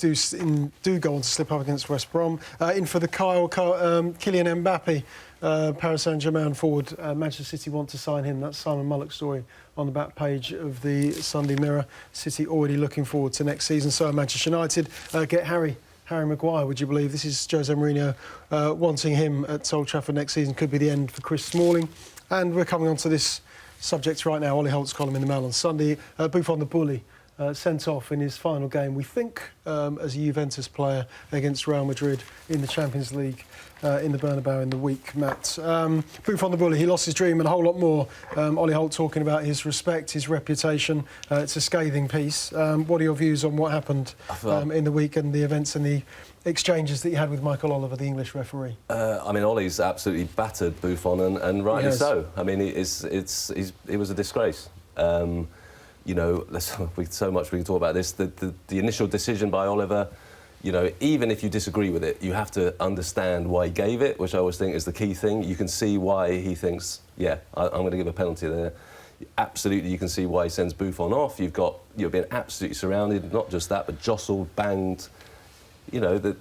do go on to slip up against West Brom. In for the Kylian Mbappe, Paris Saint-Germain forward. Manchester City want to sign him. That's Simon Mullock's story on the back page of the Sunday Mirror. City already looking forward to next season. So Manchester United get Harry Maguire, would you believe? This is Jose Mourinho wanting him at Old Trafford next season. Could be the end for Chris Smalling. And we're coming on to this subject right now. Ollie Holt's column in the Mail on Sunday. Buffon the bully. Sent off in his final game, we think, as a Juventus player against Real Madrid in the Champions League in the Bernabeu in the week, Matt. Buffon the bully, he lost his dream and a whole lot more. Ollie Holt talking about his respect, his reputation. It's a scathing piece. What are your views on what happened in the week and the events and the exchanges that you had with Michael Oliver, the English referee? I mean, Ollie's absolutely battered Buffon, and rightly so. I mean, it was a disgrace. You know, so much we can talk about this. The initial decision by Oliver, you know, even if you disagree with it, you have to understand why he gave it, which I always think is the key thing. You can see why he thinks, yeah, I'm going to give a penalty there. Absolutely, you can see why he sends Buffon off. You're being absolutely surrounded, not just that, but jostled, banged. You know, the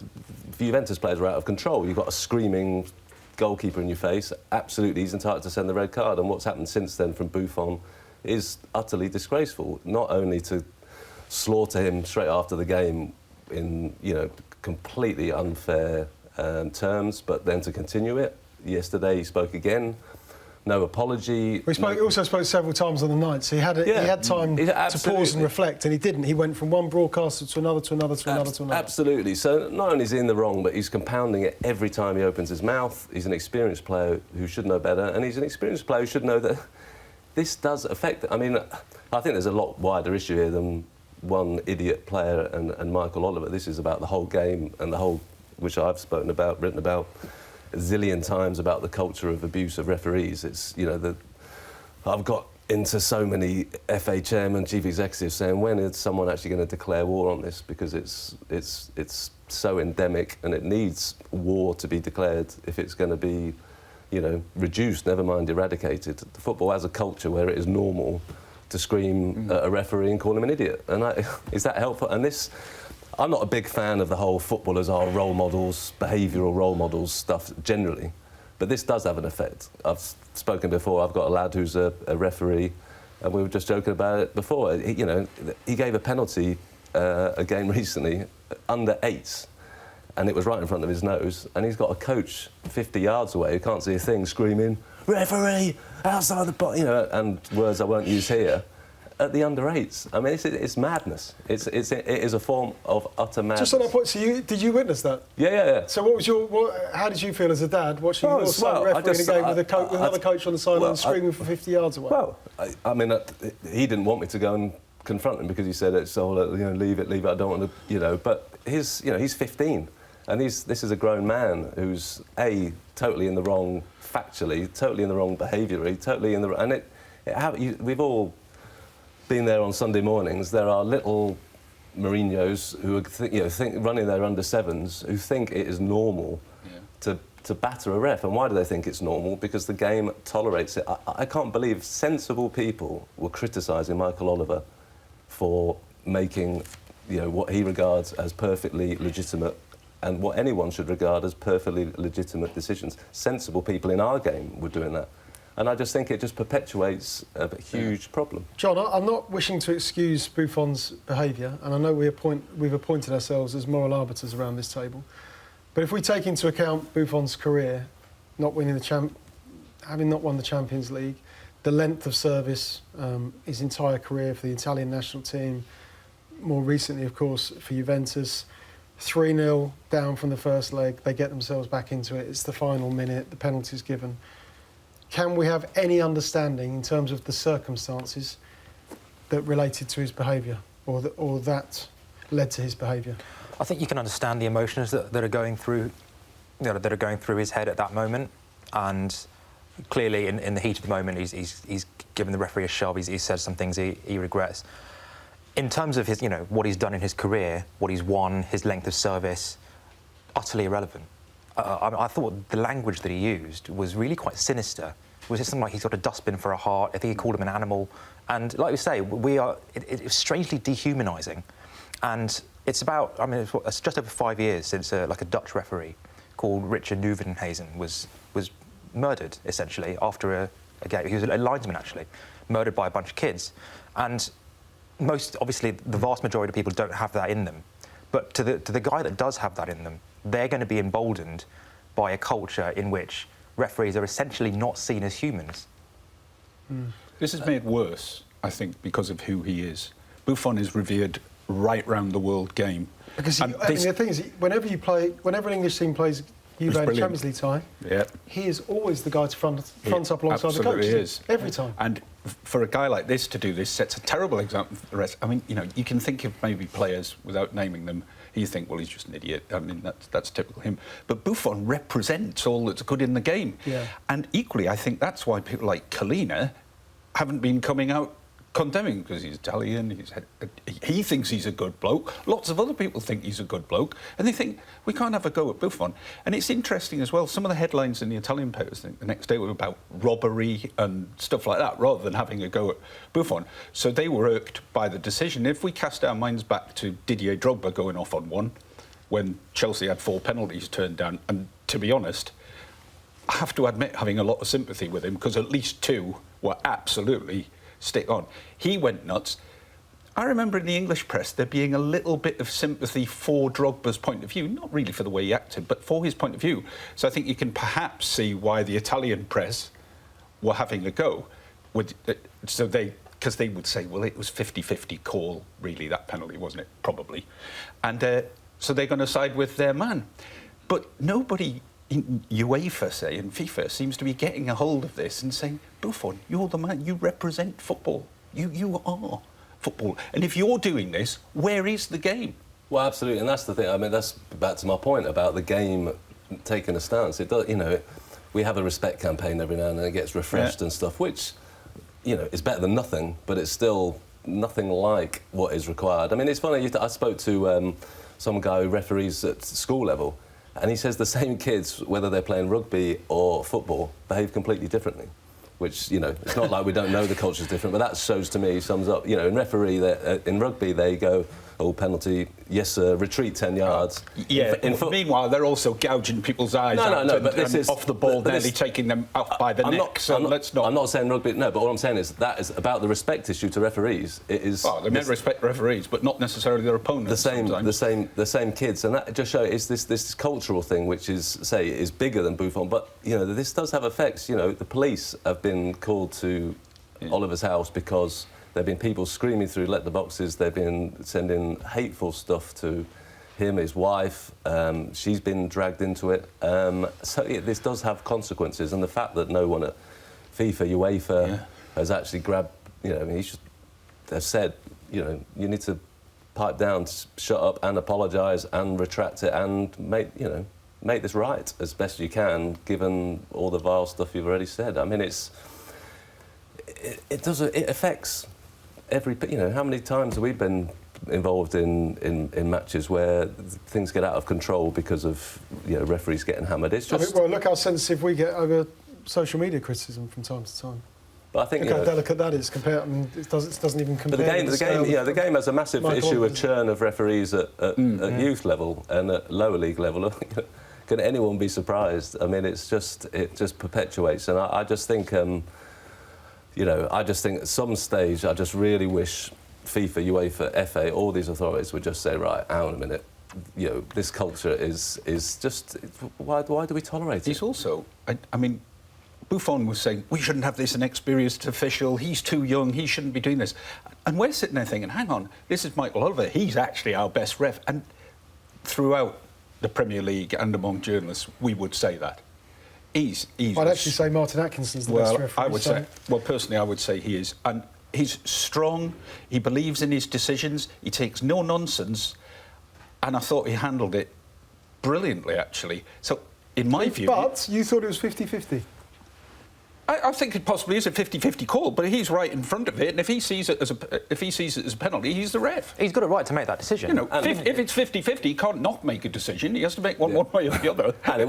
Juventus players are out of control. You've got a screaming goalkeeper in your face. Absolutely, he's entitled to send the red card. And what's happened since then from Buffon is utterly disgraceful. Not only to slaughter him straight after the game in, you know, completely unfair terms, but then to continue it. Yesterday he spoke again, no apology. He also spoke several times on the night, so he had time to pause and reflect, and he didn't. He went from one broadcaster to another, to another, to another, to another. Absolutely. So not only is he in the wrong, but he's compounding it every time he opens his mouth. He's an experienced player who should know better, and he's an experienced player who should know that this does affect... I mean, I think there's a lot wider issue here than one idiot player and Michael Oliver. This is about the whole game and the whole, which I've spoken about, written about a zillion times, about the culture of abuse of referees. It's, you know, I've got into so many FA chairmen, chief executives saying, when is someone actually going to declare war on this? Because it's so endemic, and it needs war to be declared if it's going to be, you know, reduced, never mind eradicated. Football has a culture where it is normal to scream at a referee and call him an idiot. And is that helpful? And this, I'm not a big fan of the whole footballers are role models, behavioural role models stuff generally, but this does have an effect. I've spoken before, I've got a lad who's a referee, and we were just joking about it before. You know, he gave a penalty a game recently, under 8s. And it was right in front of his nose, and he's got a coach 50 yards away who can't see a thing, screaming, "Referee, outside the box," you know, and words I won't use here, at the under-8s. I mean, it's madness. It is a form of utter madness. Just on that point, so did you witness that? Yeah. So how did you feel as a dad watching your son refereeing a game with another coach on the sideline screaming from 50 yards away? Well, I mean, he didn't want me to go and confront him because he said, "It's all, you know, leave it, I don't want to," you know. But he's 15. And this is a grown man who's, A, totally in the wrong factually, totally in the wrong behaviourally, totally in the... And we've all been there on Sunday mornings. There are little Mourinhos who are running their under-7s who think it is normal to batter a ref. And why do they think it's normal? Because the game tolerates it. I can't believe sensible people were criticising Michael Oliver for making, what he regards as perfectly legitimate and what anyone should regard as perfectly legitimate decisions. Sensible people in our game were doing that. And I just think it just perpetuates a huge problem. John, I'm not wishing to excuse Buffon's behaviour, and I know we've appointed ourselves as moral arbiters around this table. But if we take into account Buffon's career, having not won the Champions League, the length of service, his entire career for the Italian national team, more recently, of course, for Juventus, 3-0 down from the first leg, they get themselves back into it, it's the final minute, the penalty's given. Can we have any understanding in terms of the circumstances that related to his behaviour or that led to his behaviour? I think you can understand the emotions that are going through, that are going through his head at that moment. And clearly, in the heat of the moment, he's given the referee a shove. He's said some things he regrets. In terms of his, what he's done in his career, what he's won, his length of service, utterly irrelevant. I thought the language that he used was really quite sinister. It was just something like he's got a dustbin for a heart. I think he called him an animal. And like we say, it's strangely dehumanising. And it's about, it's just over 5 years since a Dutch referee called Richard Nieuwenhuizen was murdered, essentially, after a game. He was a linesman, actually, murdered by a bunch of kids. And obviously, the vast majority of people don't have that in them. But to the guy that does have that in them, they're going to be emboldened by a culture in which referees are essentially not seen as humans. This is made worse, I think, because of who he is. Buffon is revered right round the world game. Because the thing is, whenever an English team plays Juve in Champions League tie, he is always the guy to front up alongside the coach. Absolutely is. Every time. And for a guy like this to do this sets a terrible example for the rest. You can think of maybe players without naming them. You think, well, he's just an idiot. That's typical him. But Buffon represents all that's good in the game. Yeah. And equally, I think that's why people like Kalina haven't been coming out condemning, because he's Italian, he thinks he's a good bloke. Lots of other people think he's a good bloke, and they think, we can't have a go at Buffon. And it's interesting as well, some of the headlines in the Italian papers the next day were about robbery and stuff like that, rather than having a go at Buffon. So they were irked by the decision. If we cast our minds back to Didier Drogba going off on one, when Chelsea had 4 penalties turned down, and to be honest, I have to admit having a lot of sympathy with him, because at least 2 were absolutely stick on. He went nuts. I remember in the English press there being a little bit of sympathy for Drogba's point of view, not really for the way he acted, but for his point of view. So I think you can perhaps see why the Italian press were having a go. Because they would say, well, it was 50-50 call, really, that penalty, wasn't it? Probably. And so they're going to side with their man. But nobody in UEFA, say, and FIFA, seems to be getting a hold of this and saying, Buffon, you're the man, you represent football. You are football. And if you're doing this, where is the game? Well, absolutely, and that's the thing. That's back to my point about the game taking a stance. It does, we have a respect campaign every now and then, it gets refreshed and stuff, which, is better than nothing, but it's still nothing like what is required. It's funny, I spoke to some guy who referees at school level, and he says the same kids, whether they're playing rugby or football, behave completely differently. Which, it's not like we don't know the culture's different, but that shows to me, sums up, in referee, in rugby, they go, oh, penalty, yes, sir, retreat 10 yards. Yeah, meanwhile, they're also gouging people's eyes but this is off the ball, nearly taking them out by the neck, I'm not saying rugby, no, but what I'm saying is that is about the respect issue to referees. It is... Well, they meant respect referees, but not necessarily their opponents. The same kids, and that just shows this cultural thing, which is bigger than Buffon, but, this does have effects. The police have been called to Oliver's house because there have been people screaming through letterboxes. They've been sending hateful stuff to him, his wife. She's been dragged into it. This does have consequences. And the fact that no one at FIFA, UEFA has actually grabbed, he should have said, you need to pipe down, shut up and apologise and retract it and make this right as best you can, given all the vile stuff you've already said. It affects every... how many times have we been involved in matches where things get out of control because of referees getting hammered? It's just... look how sensitive we get over social media criticism from time to time. But I think look how delicate that is compared. I mean, it doesn't even compare. But the game has a massive issue of churn of referees at youth level and at lower league level. Can anyone be surprised? I mean, it just perpetuates, and I just think, I just think at some stage, I just really wish FIFA, UEFA, FA, all these authorities would just say, right, hang on a minute, this culture is just why do we tolerate it? He's also, I mean, Buffon was saying we shouldn't have this inexperienced official. He's too young. He shouldn't be doing this. And we're sitting there thinking, hang on, this is Michael Oliver. He's actually our best ref. And throughout the Premier League and among journalists, we would say that. I'd actually say Martin Atkinson's the best referee. I would say, personally, I would say he is. And he's strong. He believes in his decisions. He takes no nonsense. And I thought he handled it brilliantly, actually. So, in my view... But you thought it was 50-50? I think it possibly is a 50-50 call, but he's right in front of it, and if he sees it as a penalty, he's the ref. He's got a right to make that decision. If it's 50-50, he can't not make a decision. He has to make one way or the other. and it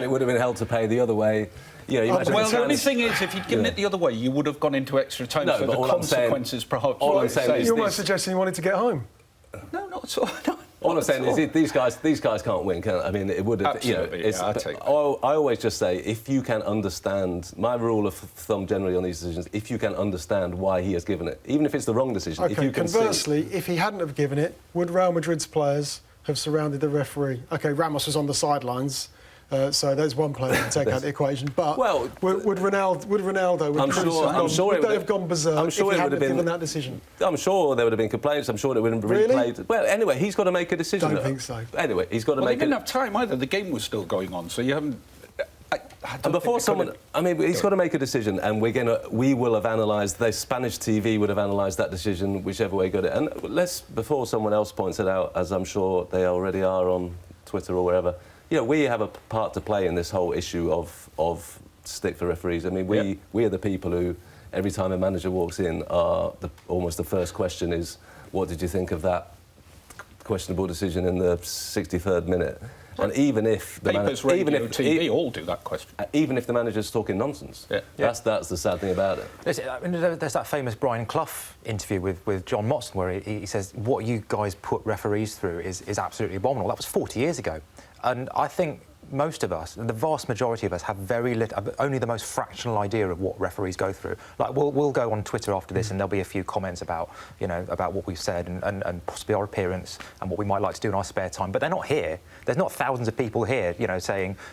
would have been hell to pay the other way. Well, the only thing is, if you'd given it the other way, you would have gone into extra time, so the consequences perhaps... All I'm saying is you're almost suggesting you wanted to get home. No, not at all. No. All I'm saying is these guys can't win, can I mean, it would have... Absolutely, I take that. I always just say, if you can understand... My rule of thumb generally on these decisions, if you can understand why he has given it, even if it's the wrong decision, OK, if you can conversely, if he hadn't have given it, would Real Madrid's players have surrounded the referee? OK, Ramos was on the sidelines, so there's one player to take out the equation. But would Ronaldo have gone berserk if he hadn't given that decision? I'm sure there would have been complaints. I'm sure it would have been replayed. Well, anyway, he's got to make a decision. Don't think so. Anyway, he's got to make it. He didn't have time either. The game was still going on, so you haven't... And before someone... I mean, he's got to make a decision, and we will have analysed... The Spanish TV would have analysed that decision, whichever way got it. And before someone else points it out, as I'm sure they already are on Twitter or wherever... we have a part to play in this whole issue of stick for referees. I mean, we are the people who, every time a manager walks in, almost the first question is, what did you think of that questionable decision in the 63rd minute? And even if the TV all do that question. Even if the manager's talking nonsense, that's the sad thing about it. There's that famous Brian Clough interview with John Motson where he says what you guys put referees through is absolutely abominable. That was 40 years ago, and I think most of us, the vast majority of us, have only the most fractional idea of what referees go through. Like we'll go on Twitter after this, and there'll be a few comments about about what we've said and possibly our appearance and what we might like to do in our spare time. But they're not here. There's not thousands of people here,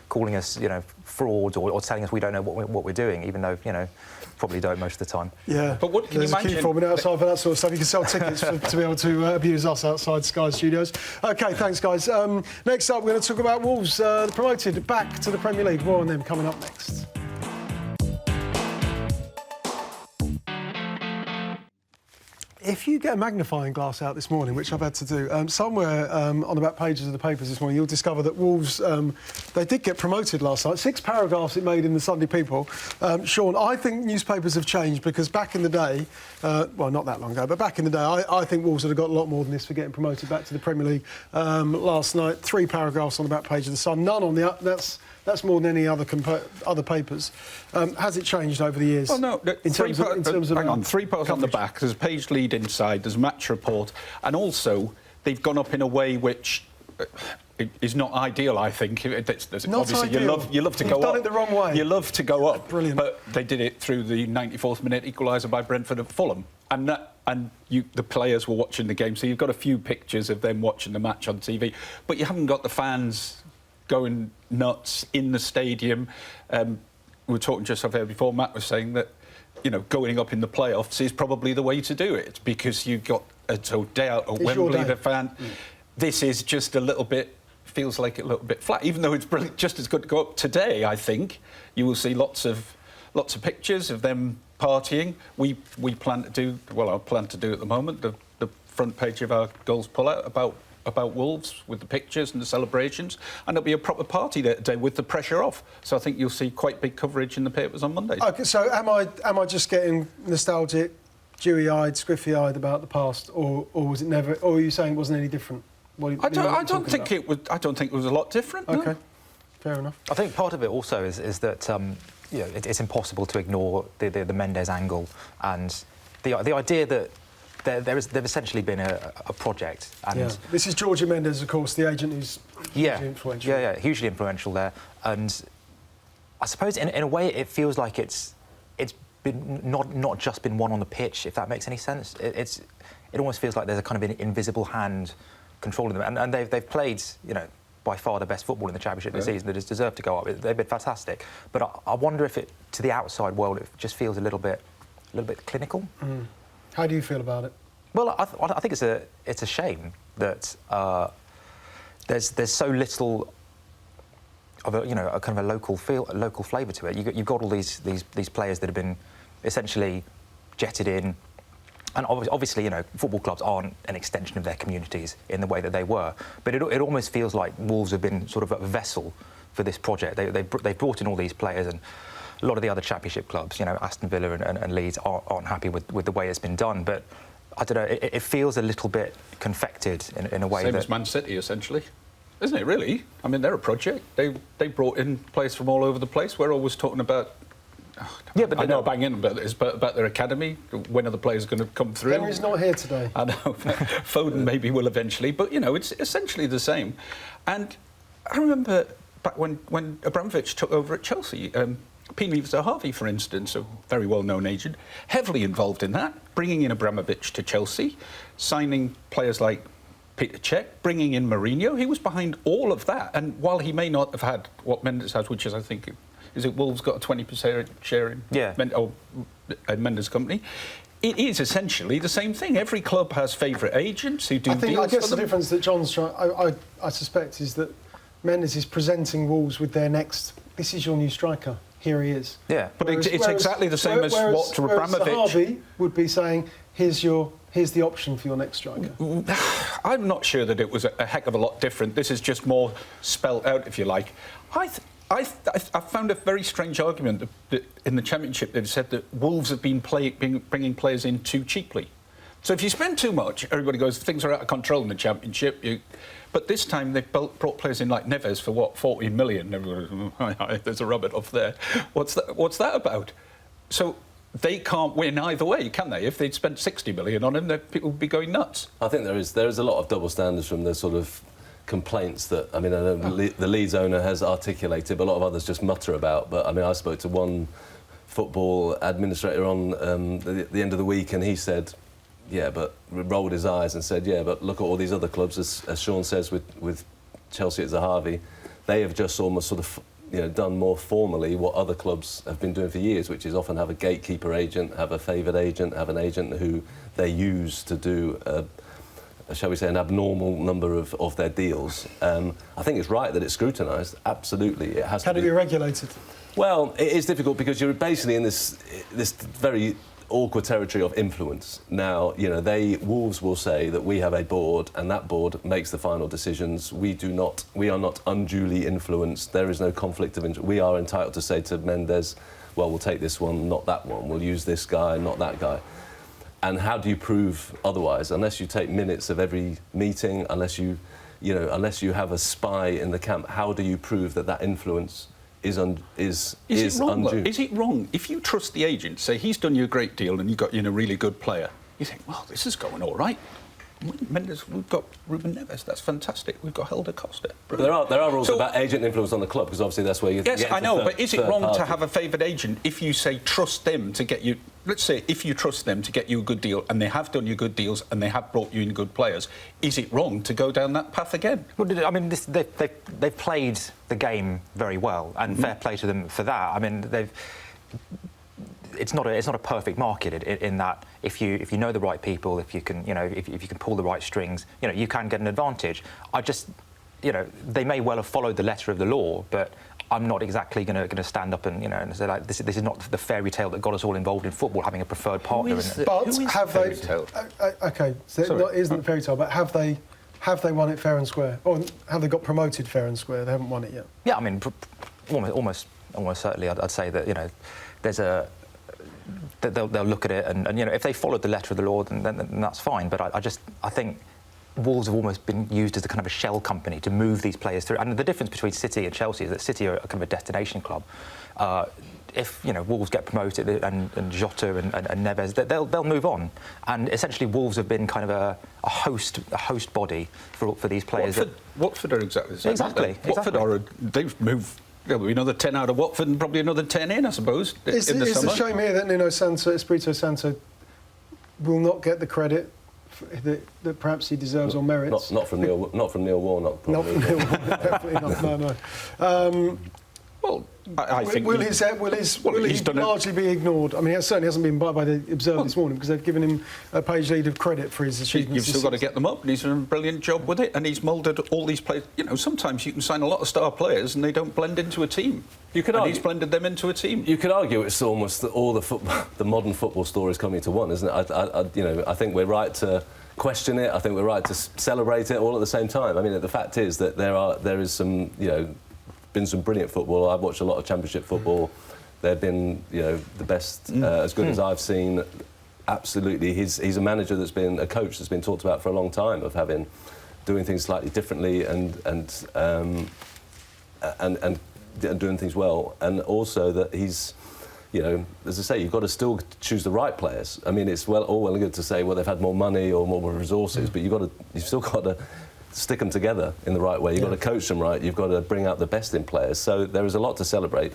calling us, frauds or telling us we don't know what we're doing, even though probably don't most of the time. Yeah, but what can you imagine? There's a queue forming outside for that sort of stuff. You can sell tickets to be able to abuse us outside Sky Studios. OK, thanks, guys. Next up, we're going to talk about Wolves promoted back to the Premier League. More on them coming up next. If you get a magnifying glass out this morning, which I've had to do, somewhere on the back pages of the papers this morning, you'll discover that Wolves, they did get promoted last night. 6 paragraphs it made in the Sunday People. Shaun, I think newspapers have changed because back in the day, well, not that long ago, but back in the day, I think Wolves would have got a lot more than this for getting promoted back to the Premier League. Last night, 3 paragraphs on the back page of the Sun, none on the... That's more than any other papers. Has it changed over the years? Well, no. In terms of hang on, 3 parts on the back. There's a page lead inside. There's a match report, and also they've gone up in a way which is not ideal. I think. Obviously, ideal. you love to You've go up. You've done it the wrong way. You love to go up. Brilliant. But they did it through the 94th minute equaliser by Brentford at Fulham, and the players were watching the game, so you've got a few pictures of them watching the match on TV, but you haven't got the fans going nuts in the stadium. We were talking just off air before. Matt was saying that going up in the playoffs is probably the way to do it because you've got a day out at Wembley. The fan. This is just a little bit. Feels like a little bit flat, even though it's brilliant, just as good to go up today. I think you will see lots of pictures of them partying. We plan to do. Well, I plan to do at the moment the front page of our goals pullout about Wolves with the pictures and the celebrations, and there'll be a proper party that day with the pressure off. So I think you'll see quite big coverage in the papers on Monday. OK, so am I just getting nostalgic, dewy-eyed, squiffy-eyed about the past, or was it never? Or are you saying it wasn't any different? I don't think it was a lot different. OK. No. Fair enough. I think part of it also is that it's impossible to ignore the Mendes angle and the idea that there's essentially been a project. And This is Georgia Mendes, of course, the agent who's hugely influential. Yeah, hugely influential there. And I suppose in a way it feels like it's been not just been won on the pitch, if that makes any sense. It almost feels like there's a kind of an invisible hand controlling them. And they've played, by far the best football in the Championship this season. That has deserved to go up. They've been fantastic. But I wonder if to the outside world, it just feels a little bit clinical. Mm. How do you feel about it? Well, I think it's a shame that there's so little of a kind of a local flavour to it. You've got all these players that have been essentially jetted in, and obviously football clubs aren't an extension of their communities in the way that they were. But it almost feels like Wolves have been sort of a vessel for this project. They brought in all these players, and a lot of the other Championship clubs, Aston Villa and Leeds aren't happy with the way it's been done. But I don't know, it feels a little bit confected in a way. Same as Man City, essentially. Isn't it, really? I mean, they're a project. They brought in players from all over the place. We're always talking about... I know I bang in about this, but about their academy. When are the players going to come through? Henry's not here today. I know. Foden maybe will eventually, but, it's essentially the same. And I remember back when Abramovich took over at Chelsea... Pini Zahavi, for instance, a very well-known agent, heavily involved in that, bringing in Abramovich to Chelsea, signing players like Peter Cech, bringing in Mourinho. He was behind all of that. And while he may not have had what Mendes has, which is, I think, Wolves got a 20% share in Mendes' company, it is essentially the same thing. Every club has favourite agents who do deals I guess for the them. difference that John's trying, I suspect, is that Mendes is presenting Wolves with their next, this is your new striker. Here he is. Yeah, but it's exactly the same as what Abramovich... Zahavi would be saying, here's the option for your next striker. I'm not sure that it was a heck of a lot different. This is just more spelt out, if you like. I found a very strange argument that in the Championship they've said that Wolves have been bringing players in too cheaply. So if you spend too much, everybody goes, things are out of control in the Championship. But this time they've brought players in like Neves for, 14 million? Everybody, there's a rub-it off there. What's that about? So they can't win either way, can they? If they'd spent 60 million on him, people would be going nuts. I think there is a lot of double standards from the sort of complaints that, I know the Leeds owner has articulated, but a lot of others just mutter about. But, I spoke to one football administrator on the end of the week, and he said... Yeah, but rolled his eyes and said, yeah, but look at all these other clubs, as Shaun says with Chelsea at Zahavi, they have just almost sort of done more formally what other clubs have been doing for years, which is often have a gatekeeper agent, have a favoured agent, have an agent who they use to do, shall we say, an abnormal number of their deals. I think it's right that it's scrutinised, absolutely. It has to be. Can it be regulated? Well, it is difficult because you're basically in this very... awkward territory of influence. Now, Wolves will say that we have a board and that board makes the final decisions. We are not unduly influenced. There is no conflict of interest. We are entitled to say to Mendes, well, we'll take this one, not that one. We'll use this guy, not that guy. And how do you prove otherwise? Unless you take minutes of every meeting, unless you have a spy in the camp, how do you prove that influence is undue? Is it wrong? If you trust the agent, say he's done you a great deal and you got in a really good player, you think, well, this is going all right. Mendes, we've got Ruben Neves, that's fantastic. We've got Helder Costa. But there are rules about agent influence on the club, because obviously that's where you Yes, get I know, third, but is it wrong party. to have a favoured agent if you say trust them to get you... Let's say if you trust them to get you a good deal, and they have done you good deals, and they have brought you in good players, is it wrong to go down that path again? Well, they've played the game very well, and fair play to them for that. It's not a perfect market in that if you know the right people, if you can if you can pull the right strings, you can get an advantage. They may well have followed the letter of the law, but I'm not exactly going to stand up and and say like this is not the fairy tale that got us all involved in football, having a preferred partner. But have they? Okay, so it isn't a fairy tale, but have they won it fair and square, or have they got promoted fair and square? They haven't won it yet. Yeah, almost certainly, I'd say that there's a. They'll look at it and if they followed the letter of the law, then that's fine. But I think Wolves have almost been used as a kind of a shell company to move these players through. And the difference between City and Chelsea is that City are kind of a destination club. if Wolves get promoted and Jota and Neves, they'll move on. And essentially, Wolves have been kind of a host body for these players. Watford are exactly the same. Exactly. Watford they've moved. There'll be another 10 out of Watford and probably another 10 in, I suppose. It's a shame here that Espirito Santo will not get the credit that perhaps he deserves or merits. Not from Neil Warnock. Probably. Not from Neil Warnock, definitely not. No. Well, I think... Will he largely be ignored? I mean, he certainly hasn't been by the Observer this morning because they've given him a page lead of credit for his achievements. You've still got to get them up, and he's done a brilliant job with it, and he's moulded all these players. Sometimes you can sign a lot of star players and they don't blend into a team. He's blended them into a team. You could argue it's almost all the modern football stories coming to one, isn't it? I think we're right to question it. I think we're right to celebrate it all at the same time. I mean, the fact is that there is some, been some brilliant football. I've watched a lot of Championship football. They've been, the best, as good as I've seen. Absolutely, he's a manager that's been a coach that's been talked about for a long time of doing things slightly differently and doing things well, and also that he's, as I say, you've got to still choose the right players. I mean, it's all well and good to say, well, they've had more money or more resources, but you've still got to stick them together in the right way. You've got to coach them right. You've got to bring out the best in players. So there is a lot to celebrate.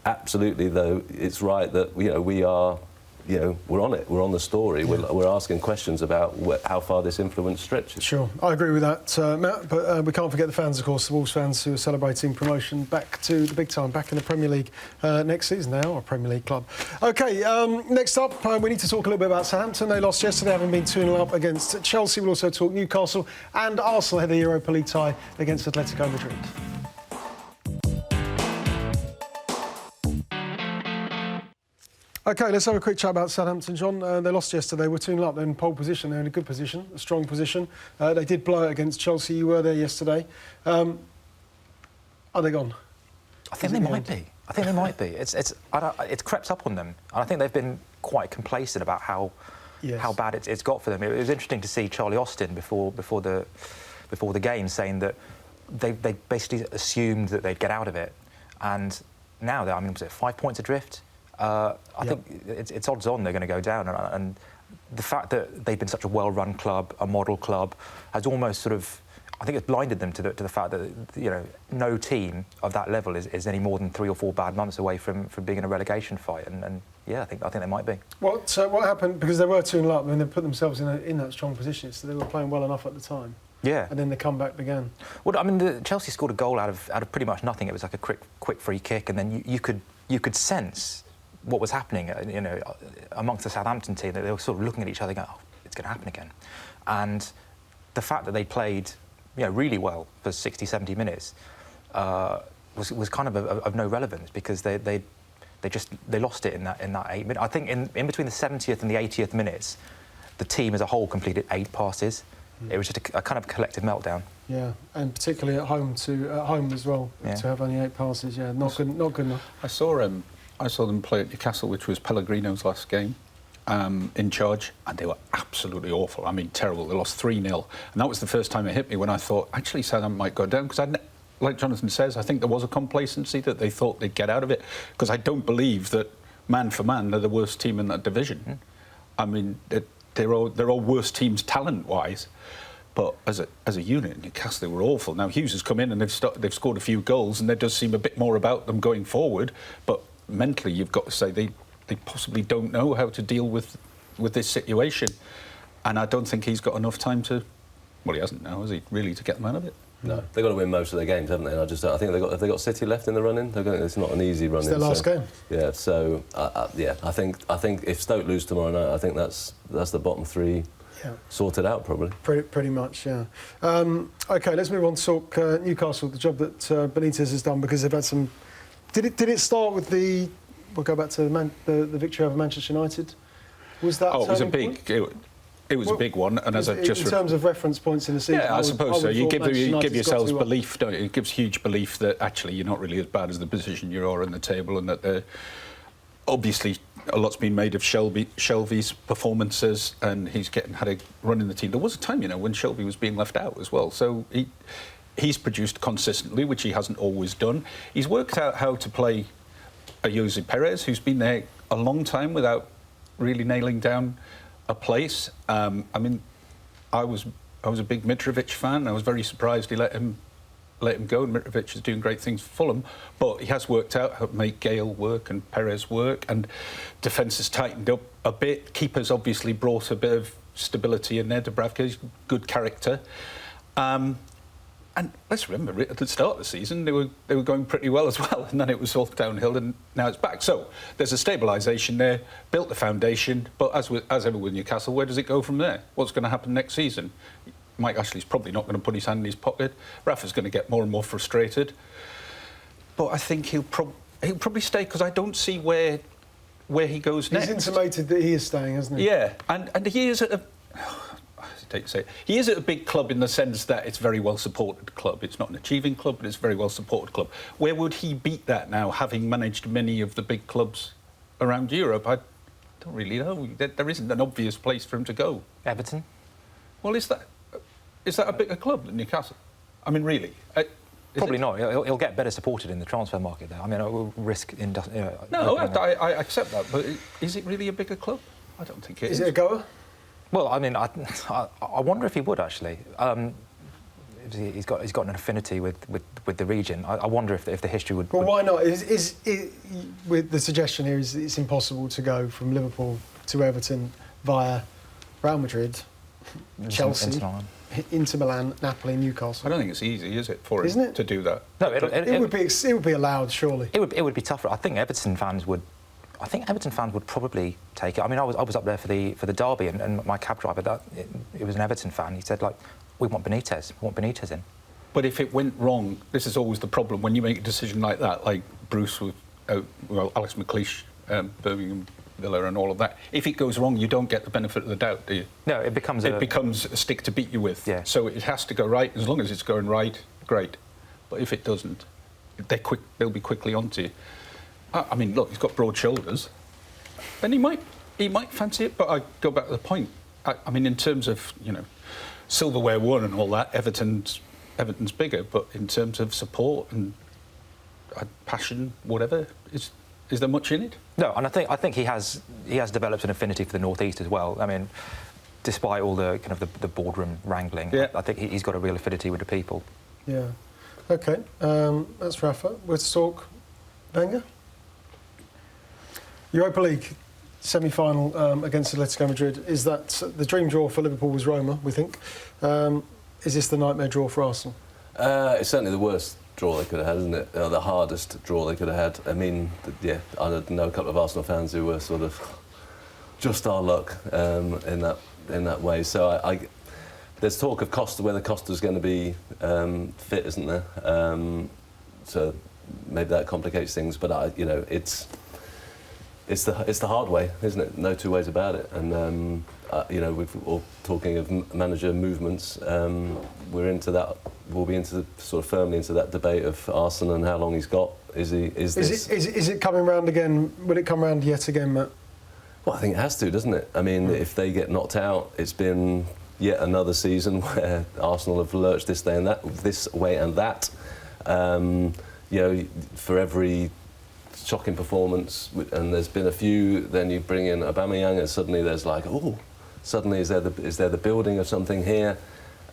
Absolutely, though, it's right that we are, we're on it. We're on the story. Yeah. We're asking questions about how far this influence stretches. Sure, I agree with that, Matt. But we can't forget the fans, of course, the Wolves fans who are celebrating promotion back to the big time, back in the Premier League next season. They are a Premier League club. OK, next up, we need to talk a little bit about Southampton. They lost yesterday, having been 2-0 up against Chelsea. We'll also talk Newcastle, and Arsenal had the Europa League tie against Atletico Madrid. OK, let's have a quick chat about Southampton, John. They lost yesterday. We're 2-0 up. They're in pole position. They're in a good position, a strong position. They did blow it against Chelsea. You were there yesterday. Are they gone? I think they might be. It's crept up on them. And I think they've been quite complacent about how bad it's got for them. It was interesting to see Charlie Austin before the game saying that they basically assumed that they'd get out of it. And now was it 5 points adrift? I think it's odds on they're going to go down, and the fact that they've been such a well-run club, a model club, has almost I think it's blinded them to the fact that no team of that level is any more than 3 or 4 bad months away from being in a relegation fight, and I think they might be. What happened, because they were 2-0 up and they put themselves in that strong position, so they were playing well enough at the time. Yeah. And then the comeback began. Well, I mean, Chelsea scored a goal out of pretty much nothing. It was like a quick free kick, and then you could sense what was happening, amongst the Southampton team, that they were sort of looking at each other going, oh, it's going to happen again. And the fact that they played, really well for 60, 70 minutes was kind of no relevance, because they lost it in that 8 minutes. I think in between the 70th and the 80th minutes, the team as a whole completed 8 passes. It was just a kind of collective meltdown. Yeah, and particularly at home as well, to have only 8 passes. Yeah, not good enough. I saw them play at Newcastle, which was Pellegrino's last game, in charge, and they were absolutely awful. I mean, terrible. They lost 3-0. And that was the first time it hit me when I thought, actually, Southampton might go down. Because, like Jonathan says, I think there was a complacency that they thought they'd get out of it. Because I don't believe that, man for man, they're the worst team in that division. I mean, they're all worse teams talent-wise. But as a unit, Newcastle, they were awful. Now, Hughes has come in and they've scored a few goals, and there does seem a bit more about them going forward. But mentally, you've got to say they possibly don't know how to deal with this situation, and I don't think he's got enough time to. Well, he hasn't now, has he? Really, to get them out of it. No, they've got to win most of their games, haven't they? And I think have they got City left in the run-in? It's not an easy run-in. It's their last game. Yeah, so I think if Stoke lose tomorrow night, I think that's the bottom 3. Yeah. Sorted out, probably. Pretty much, yeah. OK, let's move on to talk Newcastle, the job that Benitez has done, because they've had some. Did it start with the? We'll go back to the victory over Manchester United. Was that? Oh, it was a big. It was a big one, and as I've just in terms of reference points in the season. Yeah, I suppose so. You give yourselves belief, don't you? It gives huge belief that actually you're not really as bad as the position you are in the table, and that obviously a lot's been made of Shelvey's performances, and he's had a run in the team. There was a time, when Shelvey was being left out as well. So he's produced consistently, which he hasn't always done. He's worked out how to play a Jose Perez, who's been there a long time without really nailing down a place. I mean, I was a big Mitrovic fan. I was very surprised he let him go. And Mitrovic is doing great things for Fulham, but he has worked out how to make Gale work and Perez work, and defence has tightened up a bit. Keeper's obviously brought a bit of stability in there. Dubravka's good character. And let's remember, at the start of the season, they were going pretty well as well, and then it was all downhill, and now it's back. So there's a stabilisation there, built the foundation, but as ever with Newcastle, where does it go from there? What's going to happen next season? Mike Ashley's probably not going to put his hand in his pocket. Rafa's going to get more and more frustrated. But I think he'll probably stay, because I don't see where he goes next. He's intimated that he is staying, hasn't he? Yeah, and he is at a... I hesitate to say it. He is at a big club in the sense that it's a very well-supported club. It's not an achieving club, but it's a very well-supported club. Where would he beat that now, having managed many of the big clubs around Europe? I don't really know. There isn't an obvious place for him to go. Everton? Well, is that a bigger club than Newcastle? I mean, really? Probably not. He'll get better supported in the transfer market there. I mean, it will risk... No, I accept that, but is it really a bigger club? I don't think it is. Is it a goer? Well, I mean, I wonder if he would, actually. He's got an affinity with the region. I wonder if the history would... Well, why not? With the suggestion here is it's impossible to go from Liverpool to Everton via Real Madrid, Chelsea, Inter Milan, Napoli, Newcastle. I don't think it's easy, is it, for Isn't him it? to do that? No, it would be allowed, surely. It would be tougher. I think Everton fans would probably take it. I mean, I was up there for the derby, and my cab driver, it was an Everton fan. He said, like, we want Benitez in. But if it went wrong, this is always the problem when you make a decision like that, like Bruce with Alex McLeish, Birmingham Villa, and all of that. If it goes wrong, you don't get the benefit of the doubt, do you? No, it becomes a stick to beat you with. Yeah. So it has to go right. As long as it's going right, great. But if it doesn't, they'll be quickly onto you. I mean, look, he's got broad shoulders, and he might fancy it. But I go back to the point. I mean, in terms of silverware won and all that, Everton's bigger. But in terms of support and passion, whatever, is there much in it? No, and I think he has developed an affinity for the North East as well. I mean, despite all the kind of the boardroom wrangling, yeah. I think he's got a real affinity with the people. Yeah. OK, that's Rafa. Let's talk Wenger. Europa League semi-final against Atletico Madrid. Is that the dream draw for Liverpool was Roma, we think? Is this the nightmare draw for Arsenal? It's certainly the worst draw they could have had, isn't it? The hardest draw they could have had. I mean, yeah, I know a couple of Arsenal fans who were sort of just our luck in that way. So there's talk of whether Costa's going to be fit, isn't there? So maybe that complicates things. But it's the hard way, isn't it? No two ways about it. And we've all talking of manager movements. We're into that. We'll be firmly into that debate of Arsenal and how long he's got. Is it coming round again? Will it come round yet again, Matt? Well, I think it has to, doesn't it? I mean, if they get knocked out, it's been yet another season where Arsenal have lurched this way and that. For every shocking performance, and there's been a few, then you bring in Aubameyang, and suddenly there's like, suddenly is there the building of something here?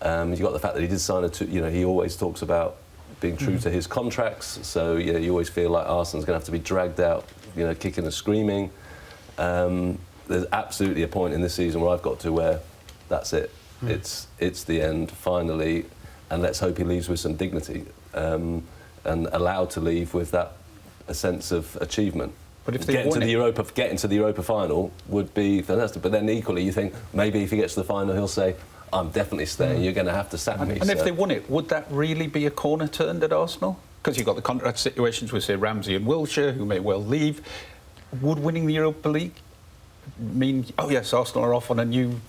You've got the fact that he did sign he always talks about being true to his contracts, so you always feel like Arsenal's going to have to be dragged out, kicking and screaming. There's absolutely a point in this season where I've got to where that's it. It's the end, finally, and let's hope he leaves with some dignity and allowed to leave with a sense of achievement. But if getting to the Europa final would be fantastic. But then equally, you think maybe if he gets to the final, he'll say, "I'm definitely staying. You're going to have to sack me." And if they won it, would that really be a corner turned at Arsenal? Because you've got the contract situations with, say, Ramsey and Wilshere, who may well leave. Would winning the Europa League mean, oh yes, Arsenal are off on a new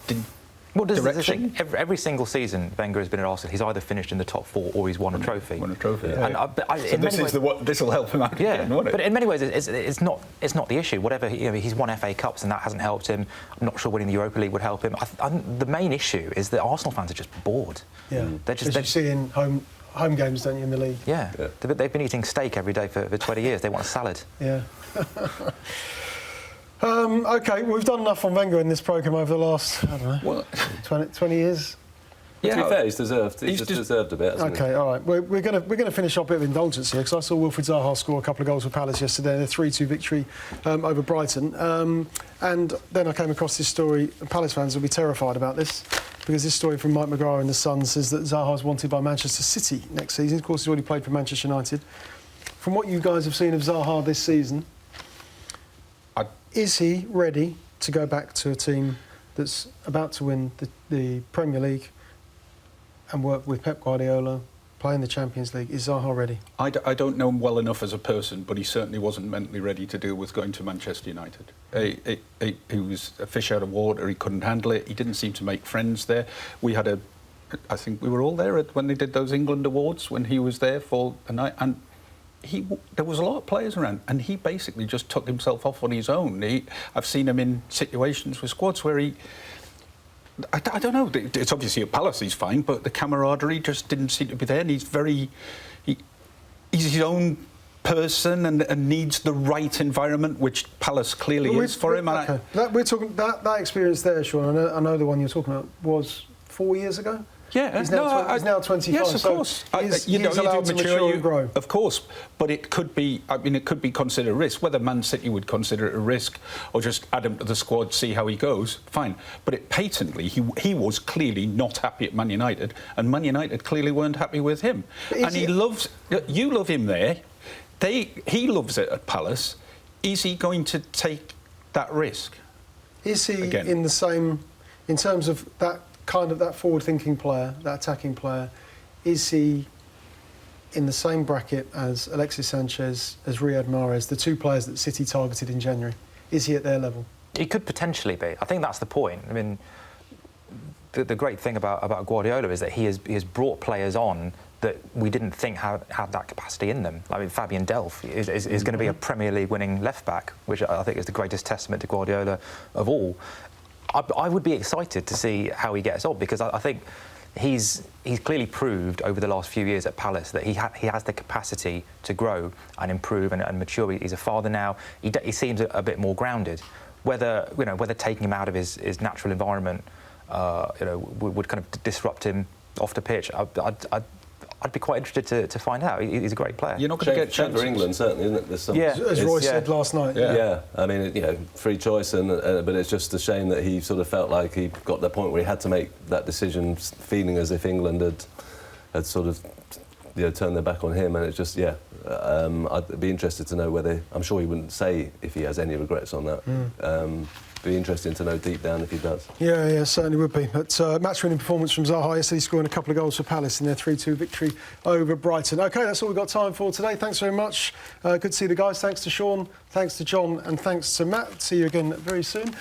direction? Every single season Wenger has been at Arsenal, he's either finished in the top four or he's won a trophy. Yeah. This will help him out again, won't it? But in many ways, it's not the issue. Whatever he's won FA Cups and that hasn't helped him. I'm not sure winning the Europa League would help him. The main issue is that Arsenal fans are just bored. Yeah. As you see in home home games, don't you, in the league? Yeah. They've been eating steak every day for 20 years. They want a salad. Yeah. OK, we've done enough on Wenger in this programme over the last, I don't know, 20 years. To be fair, he's deserved a bit, hasn't he? OK, all right. We're going to finish off a bit of indulgence here, because I saw Wilfried Zaha score a couple of goals for Palace yesterday in a 3-2 victory over Brighton. And then I came across this story. Palace fans will be terrified about this, because this story from Mike Maguire in The Sun says that Zaha's wanted by Manchester City next season. Of course, he's already played for Manchester United. From what you guys have seen of Zaha this season, is he ready to go back to a team that's about to win the Premier League and work with Pep Guardiola, play in the Champions League? Is Zaha ready? I don't know him well enough as a person, but he certainly wasn't mentally ready to deal with going to Manchester United. He was a fish out of water. He couldn't handle it. He didn't seem to make friends there. I think we were all there when they did those England awards, when he was there for a night, and there was a lot of players around, and he basically just took himself off on his own. I've seen him in situations with squads where I don't know. It's obviously at Palace he's fine, but the camaraderie just didn't seem to be there. And he's his own person and needs the right environment, which Palace clearly is for him. Okay. We're talking that experience there, Shaun. I know the one you're talking about was 4 years ago. Yeah, he's now 25. Yes, of course. He's allowed to mature and grow. Of course, but it could be. I mean, it could be considered a risk. Whether Man City would consider it a risk or just add him to the squad, see how he goes, fine. But patently, he was clearly not happy at Man United, and Man United clearly weren't happy with him. And he loves. You love him there. He loves it at Palace. Is he going to take that risk? Is he again? In the same, in terms of that kind of that forward-thinking player, that attacking player, is he in the same bracket as Alexis Sanchez, as Riyad Mahrez, the two players that City targeted in January? Is he at their level? He could potentially be. I think that's the point. I mean, the great thing about Guardiola is that he has brought players on that we didn't think had that capacity in them. I mean, Fabian Delph is going to be a Premier League winning left-back, which I think is the greatest testament to Guardiola of all. I would be excited to see how he gets on, because I think he's clearly proved over the last few years at Palace that he has the capacity to grow and improve and mature. He's a father now. He seems a bit more grounded. Whether taking him out of his natural environment would kind of disrupt him off the pitch, I'd be quite interested to find out. He's a great player. You're not going to get chances for England, certainly, isn't it? There's some, as Roy said last night. Yeah. I mean, free choice, but it's just a shame that he sort of felt like he got to the point where he had to make that decision, feeling as if England had sort of turned their back on him, and it's just I'd be interested to know whether. I'm sure he wouldn't say if he has any regrets on that. Be interesting to know deep down if he does. Yeah, certainly would be. But match-winning performance from Zaha yesterday, scoring a couple of goals for Palace in their 3-2 victory over Brighton. OK, that's all we've got time for today. Thanks very much. Good to see the guys. Thanks to Shaun, thanks to John, and thanks to Matt. See you again very soon.